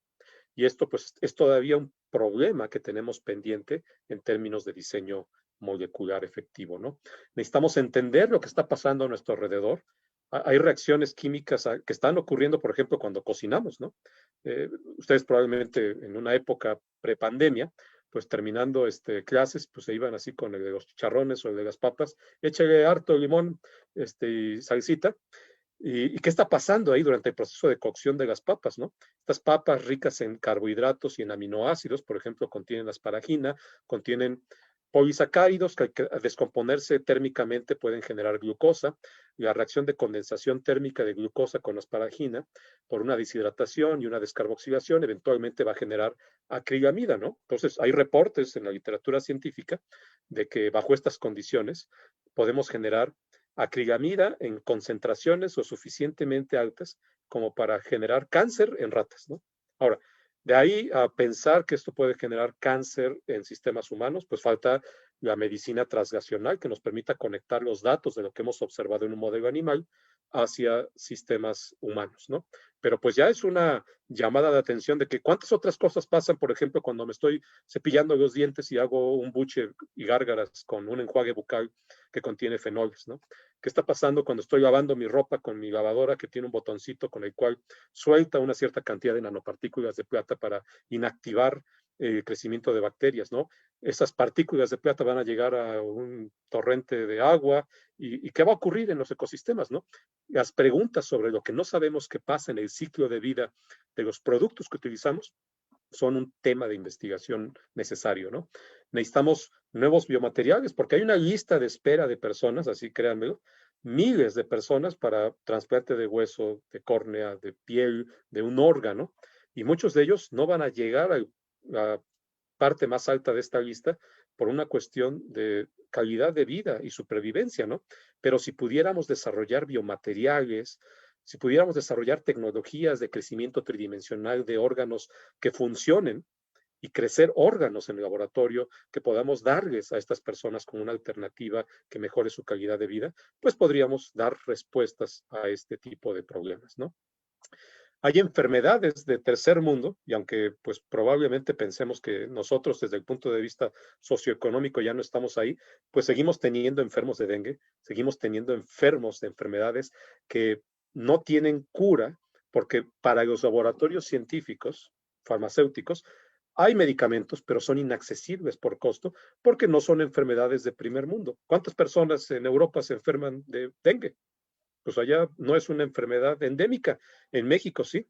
Y esto pues es todavía un problema que tenemos pendiente en términos de diseño molecular efectivo, ¿no? Necesitamos entender lo que está pasando a nuestro alrededor. Hay reacciones químicas que están ocurriendo, por ejemplo, cuando cocinamos, ¿no? Ustedes probablemente en una época prepandemia, pues terminando clases, pues se iban así con el de los chicharrones o el de las papas, échale harto limón y salsita, ¿Y qué está pasando ahí durante el proceso de cocción de las papas, no? Estas papas ricas en carbohidratos y en aminoácidos, por ejemplo, contienen asparagina, contienen polisacáridos que al descomponerse térmicamente pueden generar glucosa. La reacción de condensación térmica de glucosa con asparagina por una deshidratación y una descarboxilación eventualmente va a generar acrilamida, ¿no? Entonces, hay reportes en la literatura científica de que bajo estas condiciones podemos generar acrilamida en concentraciones lo suficientemente altas como para generar cáncer en ratas, ¿no? Ahora, de ahí a pensar que esto puede generar cáncer en sistemas humanos, pues falta la medicina translacional que nos permita conectar los datos de lo que hemos observado en un modelo animal hacia sistemas humanos, ¿no? Pero pues ya es una llamada de atención de que cuántas otras cosas pasan, por ejemplo, cuando me estoy cepillando los dientes y hago un buche y gárgaras con un enjuague bucal que contiene fenoles, ¿no? ¿Qué está pasando cuando estoy lavando mi ropa con mi lavadora que tiene un botoncito con el cual suelta una cierta cantidad de nanopartículas de plata para inactivar el crecimiento de bacterias, ¿no? Esas partículas de plata van a llegar a un torrente de agua y ¿qué va a ocurrir en los ecosistemas, no? Las preguntas sobre lo que no sabemos que pasa en el ciclo de vida de los productos que utilizamos son un tema de investigación necesario, ¿no? Necesitamos nuevos biomateriales porque hay una lista de espera de personas, así créanmelo, miles de personas para trasplante de hueso, de córnea, de piel, de un órgano, y muchos de ellos no van a llegar a la parte más alta de esta lista por una cuestión de calidad de vida y supervivencia, ¿no? Pero si pudiéramos desarrollar biomateriales, si pudiéramos desarrollar tecnologías de crecimiento tridimensional de órganos que funcionen y crecer órganos en el laboratorio que podamos darles a estas personas como una alternativa que mejore su calidad de vida, pues podríamos dar respuestas a este tipo de problemas, ¿no? Hay enfermedades de tercer mundo, y aunque pues probablemente pensemos que nosotros desde el punto de vista socioeconómico ya no estamos ahí, pues seguimos teniendo enfermos de dengue, seguimos teniendo enfermos de enfermedades que no tienen cura, porque para los laboratorios científicos, farmacéuticos, hay medicamentos, pero son inaccesibles por costo, porque no son enfermedades de primer mundo. ¿Cuántas personas en Europa se enferman de dengue? Pues allá no es una enfermedad endémica. En México sí.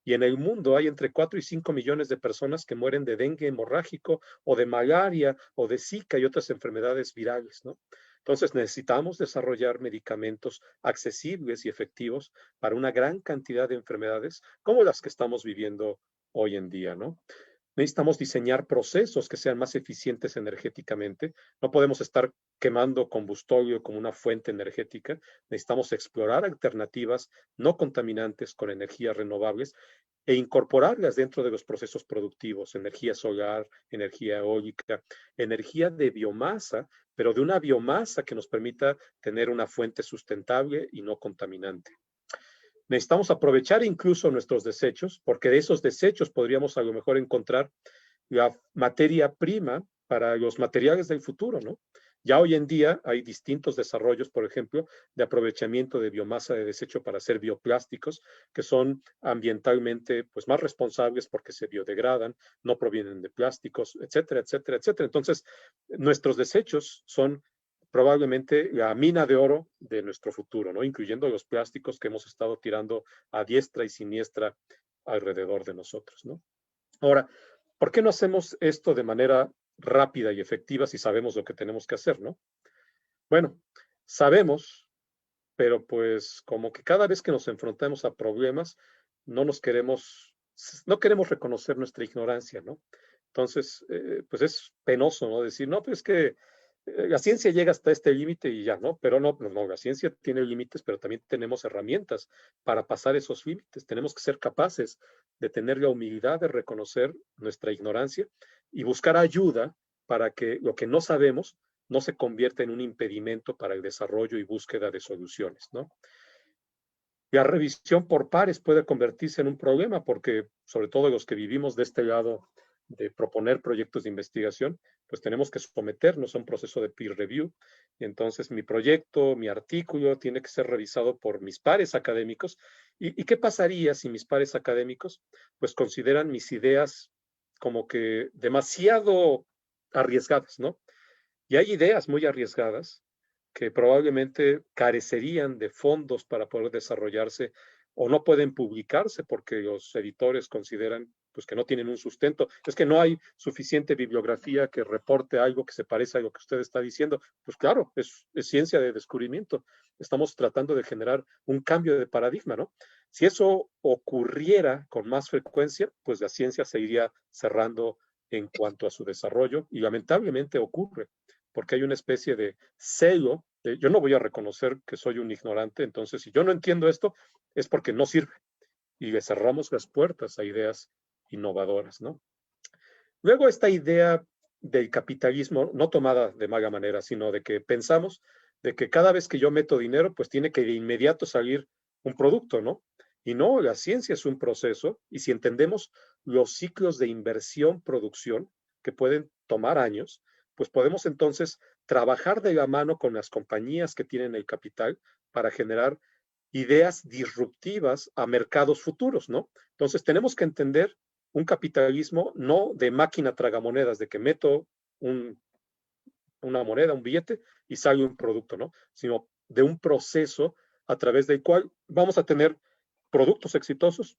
Y en el mundo hay entre 4 y 5 millones de personas que mueren de dengue hemorrágico o de malaria o de Zika y otras enfermedades virales, ¿no? Entonces necesitamos desarrollar medicamentos accesibles y efectivos para una gran cantidad de enfermedades como las que estamos viviendo hoy en día, ¿no? Necesitamos diseñar procesos que sean más eficientes energéticamente. No podemos estar quemando combustorio como una fuente energética. Necesitamos explorar alternativas no contaminantes con energías renovables e incorporarlas dentro de los procesos productivos, energía solar, energía eólica, energía de biomasa, pero de una biomasa que nos permita tener una fuente sustentable y no contaminante. Necesitamos aprovechar incluso nuestros desechos, porque de esos desechos podríamos a lo mejor encontrar la materia prima para los materiales del futuro, ¿no? Ya hoy en día hay distintos desarrollos, por ejemplo, de aprovechamiento de biomasa de desecho para hacer bioplásticos, que son ambientalmente pues, más responsables porque se biodegradan, no provienen de plásticos, etcétera, etcétera, etcétera. Entonces, nuestros desechos son probablemente la mina de oro de nuestro futuro, ¿no? Incluyendo los plásticos que hemos estado tirando a diestra y siniestra alrededor de nosotros, ¿no? Ahora, ¿por qué no hacemos esto de manera rápida y efectiva si sabemos lo que tenemos que hacer, no? Bueno, sabemos, pero pues como que cada vez que nos enfrentamos a problemas, no queremos reconocer nuestra ignorancia, ¿no? Entonces, pues es penoso, ¿no? Decir, no, pues es que la ciencia llega hasta este límite y ya, ¿no? Pero no, la ciencia tiene límites, pero también tenemos herramientas para pasar esos límites. Tenemos que ser capaces de tener la humildad de reconocer nuestra ignorancia y buscar ayuda para que lo que no sabemos no se convierta en un impedimento para el desarrollo y búsqueda de soluciones, ¿no? La revisión por pares puede convertirse en un problema porque, sobre todo los que vivimos de este lado de proponer proyectos de investigación, pues tenemos que someternos a un proceso de peer review. Y entonces mi proyecto, mi artículo tiene que ser revisado por mis pares académicos. ¿Y qué pasaría si mis pares académicos pues consideran mis ideas como que demasiado arriesgadas, ¿no? Y hay ideas muy arriesgadas que probablemente carecerían de fondos para poder desarrollarse o no pueden publicarse porque los editores consideran pues, que no tienen un sustento. Es que no hay suficiente bibliografía que reporte algo que se parece a lo que usted está diciendo. Pues claro, es ciencia de descubrimiento. Estamos tratando de generar un cambio de paradigma, ¿no? Si eso ocurriera con más frecuencia, pues la ciencia se iría cerrando en cuanto a su desarrollo y lamentablemente ocurre porque hay una especie de celo de yo no voy a reconocer que soy un ignorante, entonces si yo no entiendo esto es porque no sirve y le cerramos las puertas a ideas innovadoras, ¿no? Luego esta idea del capitalismo, no tomada de mala manera, sino de que pensamos de que cada vez que yo meto dinero, pues tiene que de inmediato salir un producto, ¿no? Y no, la ciencia es un proceso y si entendemos los ciclos de inversión, producción, que pueden tomar años, pues podemos entonces trabajar de la mano con las compañías que tienen el capital para generar ideas disruptivas a mercados futuros, ¿no? Entonces tenemos que entender un capitalismo no de máquina tragamonedas, de que meto un, una moneda, un billete y sale un producto, ¿no? Sino de un proceso a través del cual vamos a tener productos exitosos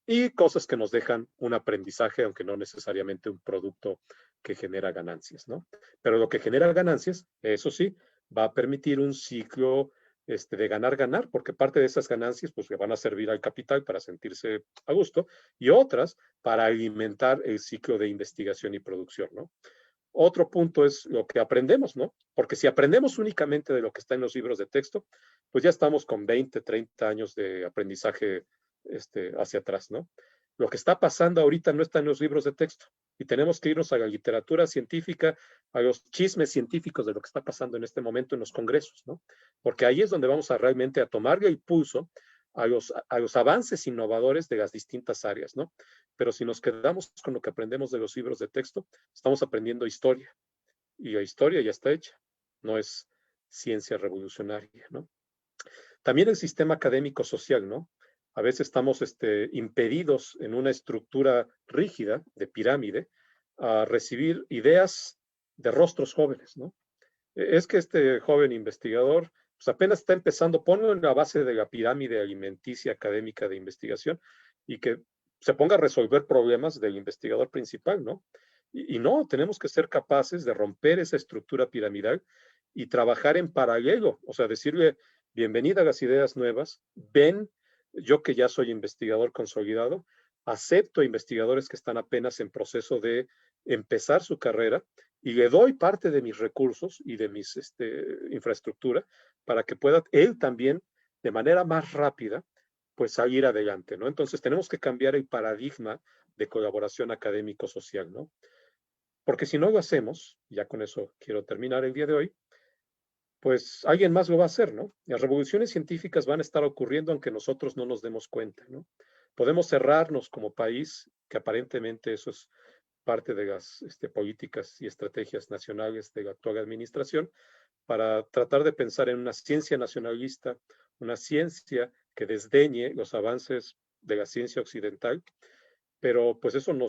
y cosas que nos dejan un aprendizaje, aunque no necesariamente un producto que genera ganancias, ¿no? Pero lo que genera ganancias, eso sí, va a permitir un ciclo de ganar-ganar, porque parte de esas ganancias pues le van a servir al capital para sentirse a gusto y otras para alimentar el ciclo de investigación y producción, ¿no? Otro punto es lo que aprendemos, ¿no? Porque si aprendemos únicamente de lo que está en los libros de texto, pues ya estamos con 20, 30 años de aprendizaje hacia atrás, ¿no? Lo que está pasando ahorita no está en los libros de texto y tenemos que irnos a la literatura científica, a los chismes científicos de lo que está pasando en este momento en los congresos, ¿no? Porque ahí es donde vamos a realmente a tomarle el pulso a los avances innovadores de las distintas áreas, ¿no? Pero si nos quedamos con lo que aprendemos de los libros de texto, estamos aprendiendo historia y la historia ya está hecha, no es ciencia revolucionaria, ¿no? También el sistema académico social, ¿no? A veces estamos impedidos en una estructura rígida de pirámide a recibir ideas de rostros jóvenes, ¿no? Es que este joven investigador pues apenas está empezando, ponlo en la base de la pirámide alimenticia académica de investigación y que se ponga a resolver problemas del investigador principal, ¿no? Y no, tenemos que ser capaces de romper esa estructura piramidal y trabajar en paralelo, o sea, decirle, bienvenida a las ideas nuevas, ven, yo que ya soy investigador consolidado, acepto investigadores que están apenas en proceso de empezar su carrera y le doy parte de mis recursos y de mis infraestructura para que pueda él también de manera más rápida pues salir adelante, ¿no? Entonces tenemos que cambiar el paradigma de colaboración académico-social, ¿no? Porque si no lo hacemos, ya con eso quiero terminar el día de hoy, pues alguien más lo va a hacer, ¿no? Las revoluciones científicas van a estar ocurriendo aunque nosotros no nos demos cuenta, ¿no? Podemos cerrarnos como país, que aparentemente eso es parte de las políticas y estrategias nacionales de la actual administración, para tratar de pensar en una ciencia nacionalista, una ciencia que desdeñe los avances de la ciencia occidental, pero pues eso no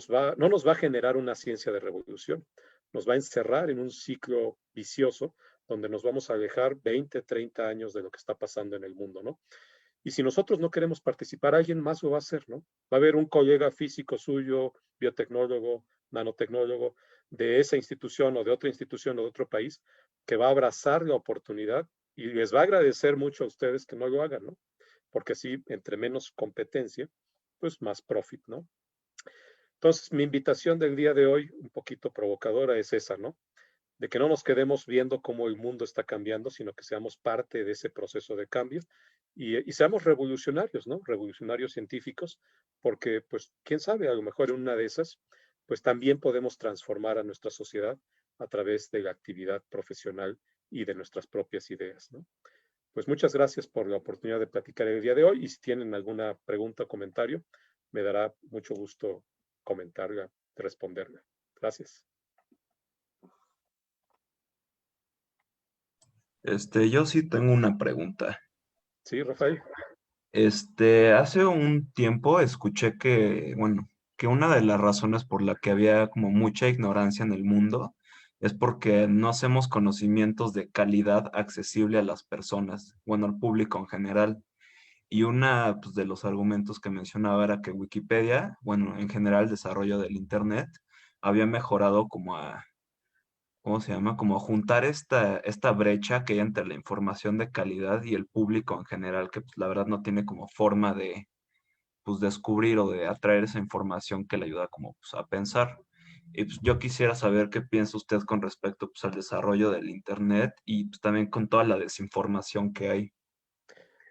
nos va a generar una ciencia de revolución, nos va a encerrar en un ciclo vicioso donde nos vamos a alejar 20, 30 años de lo que está pasando en el mundo, ¿no? Y si nosotros no queremos participar, alguien más lo va a hacer, ¿no? Va a haber un colega físico suyo, biotecnólogo, nanotecnólogo, de esa institución o de otra institución o de otro país, que va a abrazar la oportunidad y les va a agradecer mucho a ustedes que no lo hagan, ¿no? Porque así, entre menos competencia, pues más profit, ¿no? Entonces, mi invitación del día de hoy, un poquito provocadora, es esa, ¿no? De que no nos quedemos viendo cómo el mundo está cambiando, sino que seamos parte de ese proceso de cambio y seamos revolucionarios, ¿no? Revolucionarios científicos, porque, pues, quién sabe, a lo mejor en una de esas, pues también podemos transformar a nuestra sociedad a través de la actividad profesional y de nuestras propias ideas, ¿no? Pues muchas gracias por la oportunidad de platicar el día de hoy y si tienen alguna pregunta o comentario, me dará mucho gusto comentarla, responderla. Gracias. Yo sí tengo una pregunta. Sí, Rafael. Hace un tiempo escuché que, bueno, que una de las razones por la que había como mucha ignorancia en el mundo es porque no hacemos conocimientos de calidad accesible a las personas, bueno, al público en general. Y una, pues, de los argumentos que mencionaba era que Wikipedia, bueno, en general el desarrollo del Internet, había mejorado como a, ¿cómo se llama? Como juntar esta brecha que hay entre la información de calidad y el público en general, que pues, la verdad no tiene como forma de pues, descubrir o de atraer esa información que le ayuda como pues, a pensar. Y pues, yo quisiera saber qué piensa usted con respecto pues, al desarrollo del Internet y pues, también con toda la desinformación que hay.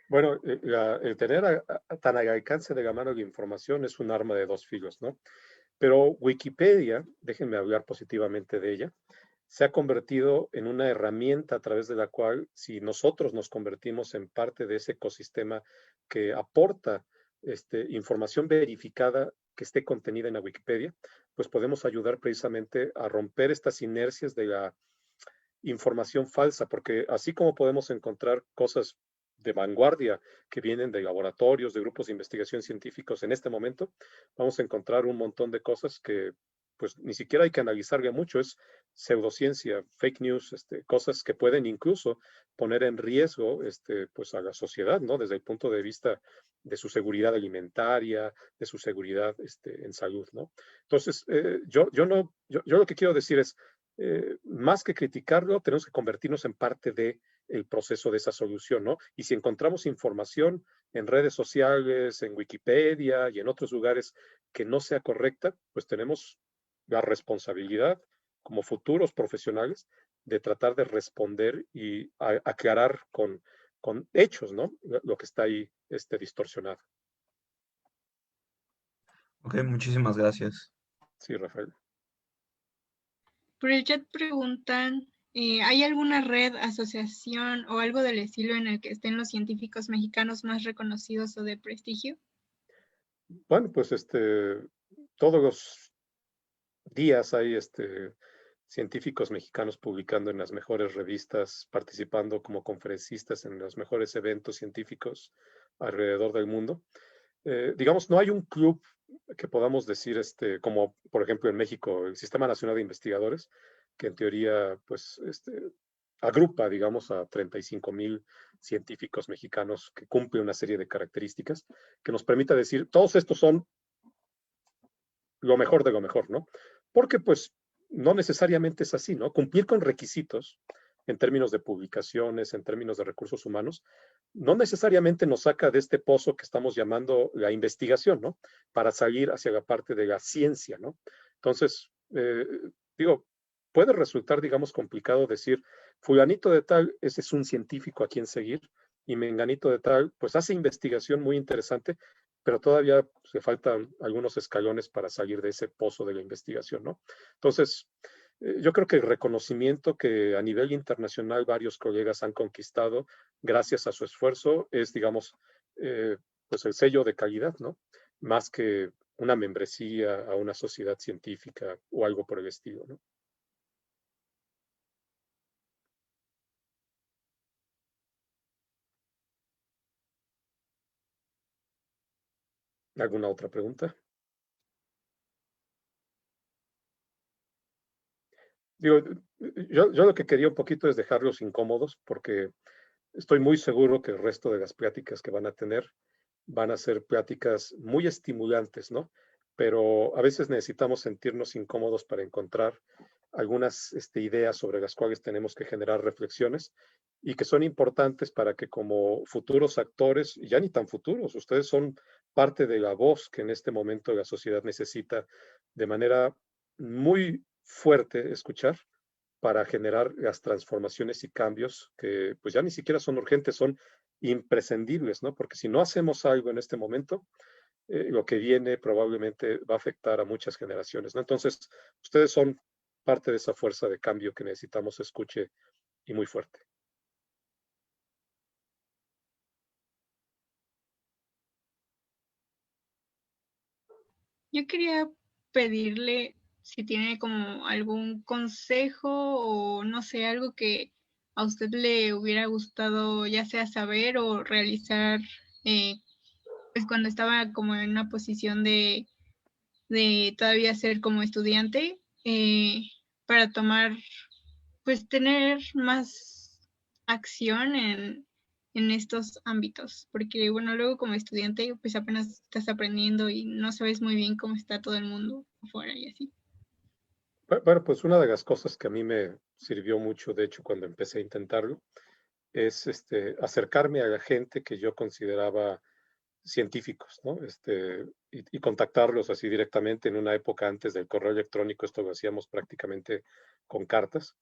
Bueno, el tener tan al alcance de la mano la información es un arma de dos filos, ¿no? Pero Wikipedia, déjenme hablar positivamente de ella, se ha convertido en una herramienta a través de la cual, si nosotros nos convertimos en parte de ese ecosistema que aporta información verificada que esté contenida en la Wikipedia, pues podemos ayudar precisamente a romper estas inercias de la información falsa, porque así como podemos encontrar cosas de vanguardia que vienen de laboratorios, de grupos de investigación científicos en este momento, vamos a encontrar un montón de cosas que pues ni siquiera hay que analizarle mucho, es pseudociencia, fake news, cosas que pueden incluso poner en riesgo pues a la sociedad, ¿no? Desde el punto de vista de su seguridad alimentaria, de su seguridad en salud, ¿no? Entonces, yo lo que quiero decir es, más que criticarlo, tenemos que convertirnos en parte de el proceso de esa solución, ¿no? Y si encontramos información en redes sociales, en Wikipedia y en otros lugares que no sea correcta, pues tenemos la responsabilidad como futuros profesionales de tratar de responder y aclarar con hechos, ¿no? Lo que está ahí distorsionado. Ok, muchísimas gracias. Sí, Rafael. Por el chat preguntan, ¿hay alguna red, asociación o algo del estilo en el que estén los científicos mexicanos más reconocidos o de prestigio? Bueno, pues todos los días hay científicos mexicanos publicando en las mejores revistas, participando como conferencistas en los mejores eventos científicos alrededor del mundo. Digamos, no hay un club que podamos decir, como por ejemplo en México, el Sistema Nacional de Investigadores, que en teoría, pues, agrupa, digamos, a 35,000 científicos mexicanos que cumplen una serie de características que nos permita decir, todos estos son lo mejor de lo mejor, ¿no? Porque pues no necesariamente es así, ¿no? Cumplir con requisitos en términos de publicaciones, en términos de recursos humanos, no necesariamente nos saca de este pozo que estamos llamando la investigación, ¿no? Para salir hacia la parte de la ciencia, ¿no? Entonces, digo, puede resultar, digamos, complicado decir, fulanito de tal, ese es un científico a quien seguir, y menganito de tal, pues hace investigación muy interesante, pero todavía se faltan algunos escalones para salir de ese pozo de la investigación, ¿no? Entonces, yo creo que el reconocimiento que a nivel internacional varios colegas han conquistado gracias a su esfuerzo es, digamos, pues el sello de calidad, ¿no? Más que una membresía a una sociedad científica o algo por el estilo, ¿no? ¿Alguna otra pregunta? Digo, yo lo que quería un poquito es dejarlos incómodos porque estoy muy seguro que el resto de las pláticas que van a tener van a ser pláticas muy estimulantes, ¿no? Pero a veces necesitamos sentirnos incómodos para encontrar algunas ideas sobre las cuales tenemos que generar reflexiones y que son importantes para que como futuros actores, y ya ni tan futuros, ustedes son parte de la voz que en este momento la sociedad necesita de manera muy fuerte escuchar para generar las transformaciones y cambios que pues ya ni siquiera son urgentes, son imprescindibles, ¿no? Porque si no hacemos algo en este momento, lo que viene probablemente va a afectar a muchas generaciones, ¿no? Entonces, ustedes son parte de esa fuerza de cambio que necesitamos se escuche y muy fuerte. Yo quería pedirle si tiene como algún consejo o no sé, algo que a usted le hubiera gustado ya sea saber o realizar pues cuando estaba como en una posición de todavía ser como estudiante para tomar, pues tener más acción en estos ámbitos, porque bueno, luego como estudiante pues apenas estás aprendiendo y no sabes muy bien cómo está todo el mundo afuera y así. Bueno, pues una de las cosas que a mí me sirvió mucho, de hecho, cuando empecé a intentarlo, es acercarme a la gente que yo consideraba científicos, ¿no? Y contactarlos así directamente en una época antes del correo electrónico, esto lo hacíamos prácticamente con cartas,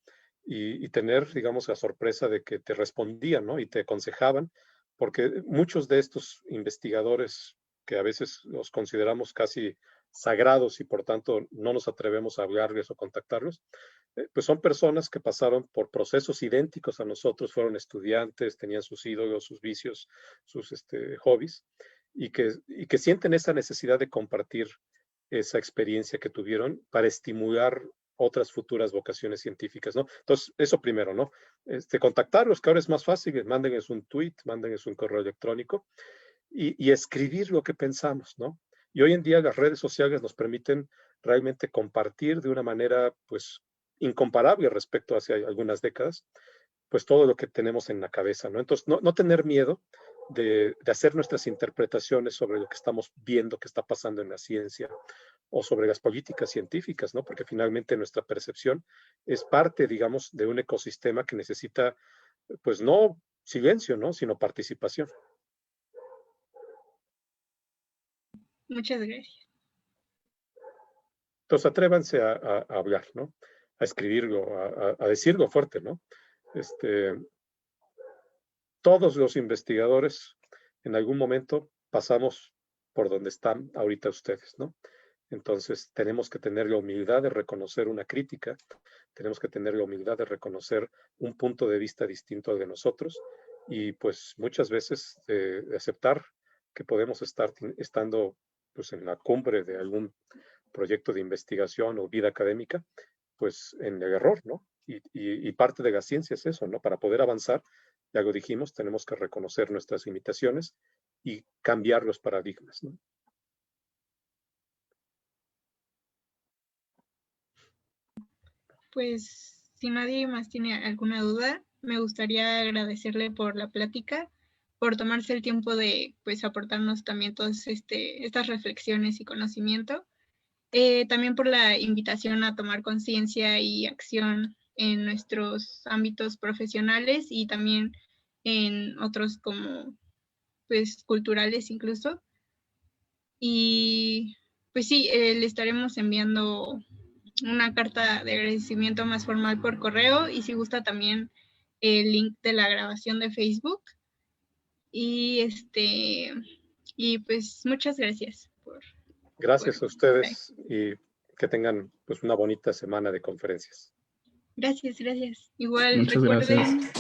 y tener, digamos, la sorpresa de que te respondían, ¿no? Y te aconsejaban, porque muchos de estos investigadores que a veces los consideramos casi sagrados y por tanto no nos atrevemos a hablarles o contactarlos, pues son personas que pasaron por procesos idénticos a nosotros, fueron estudiantes, tenían sus ídolos, sus vicios, sus hobbies, y que sienten esa necesidad de compartir esa experiencia que tuvieron para estimular otras futuras vocaciones científicas, ¿no? Entonces, eso primero, ¿no? Contactarlos, que ahora es más fácil, mándenles un tweet, mándenles un correo electrónico y escribir lo que pensamos, ¿no? Y hoy en día las redes sociales nos permiten realmente compartir de una manera, pues, incomparable respecto a hace algunas décadas, pues todo lo que tenemos en la cabeza, ¿no? Entonces, no tener miedo de hacer nuestras interpretaciones sobre lo que estamos viendo que está pasando en la ciencia o sobre las políticas científicas, ¿no? Porque finalmente nuestra percepción es parte, digamos, de un ecosistema que necesita, pues no silencio, ¿no? Sino participación. Muchas gracias. Entonces, atrévanse a hablar, ¿no? A escribirlo, a decirlo fuerte, ¿no? Todos los investigadores en algún momento pasamos por donde están ahorita ustedes, ¿no? Entonces tenemos que tener la humildad de reconocer una crítica, tenemos que tener la humildad de reconocer un punto de vista distinto al de nosotros y pues muchas veces de aceptar que podemos estar estando pues en la cumbre de algún proyecto de investigación o vida académica, pues en el error, ¿no? Y parte de la ciencia es eso, ¿no? Para poder avanzar, ya lo dijimos, tenemos que reconocer nuestras limitaciones y cambiar los paradigmas, ¿no? Pues si nadie más tiene alguna duda, me gustaría agradecerle por la plática, por tomarse el tiempo de pues aportarnos también todas estas reflexiones y conocimiento. También por la invitación a tomar conciencia y acción en nuestros ámbitos profesionales y también en otros como pues culturales incluso. Y pues sí, le estaremos enviando una carta de agradecimiento más formal por correo y si gusta también el link de la grabación de Facebook. Y y pues muchas gracias por Gracias a ustedes y que tengan pues una bonita semana de conferencias. Gracias. Igual Muchas gracias. recuerden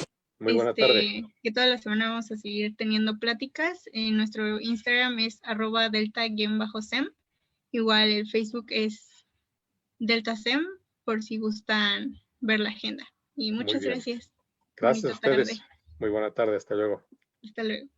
Muy buena tarde. que toda la semana vamos a seguir teniendo pláticas. En nuestro Instagram es @delta_sem. Igual el Facebook es DeltaSem, por si gustan ver la agenda. Y Muy muchas bien. gracias. Gracias a Bonita tarde. ustedes. Muy buena tarde. Hasta luego. Hasta luego.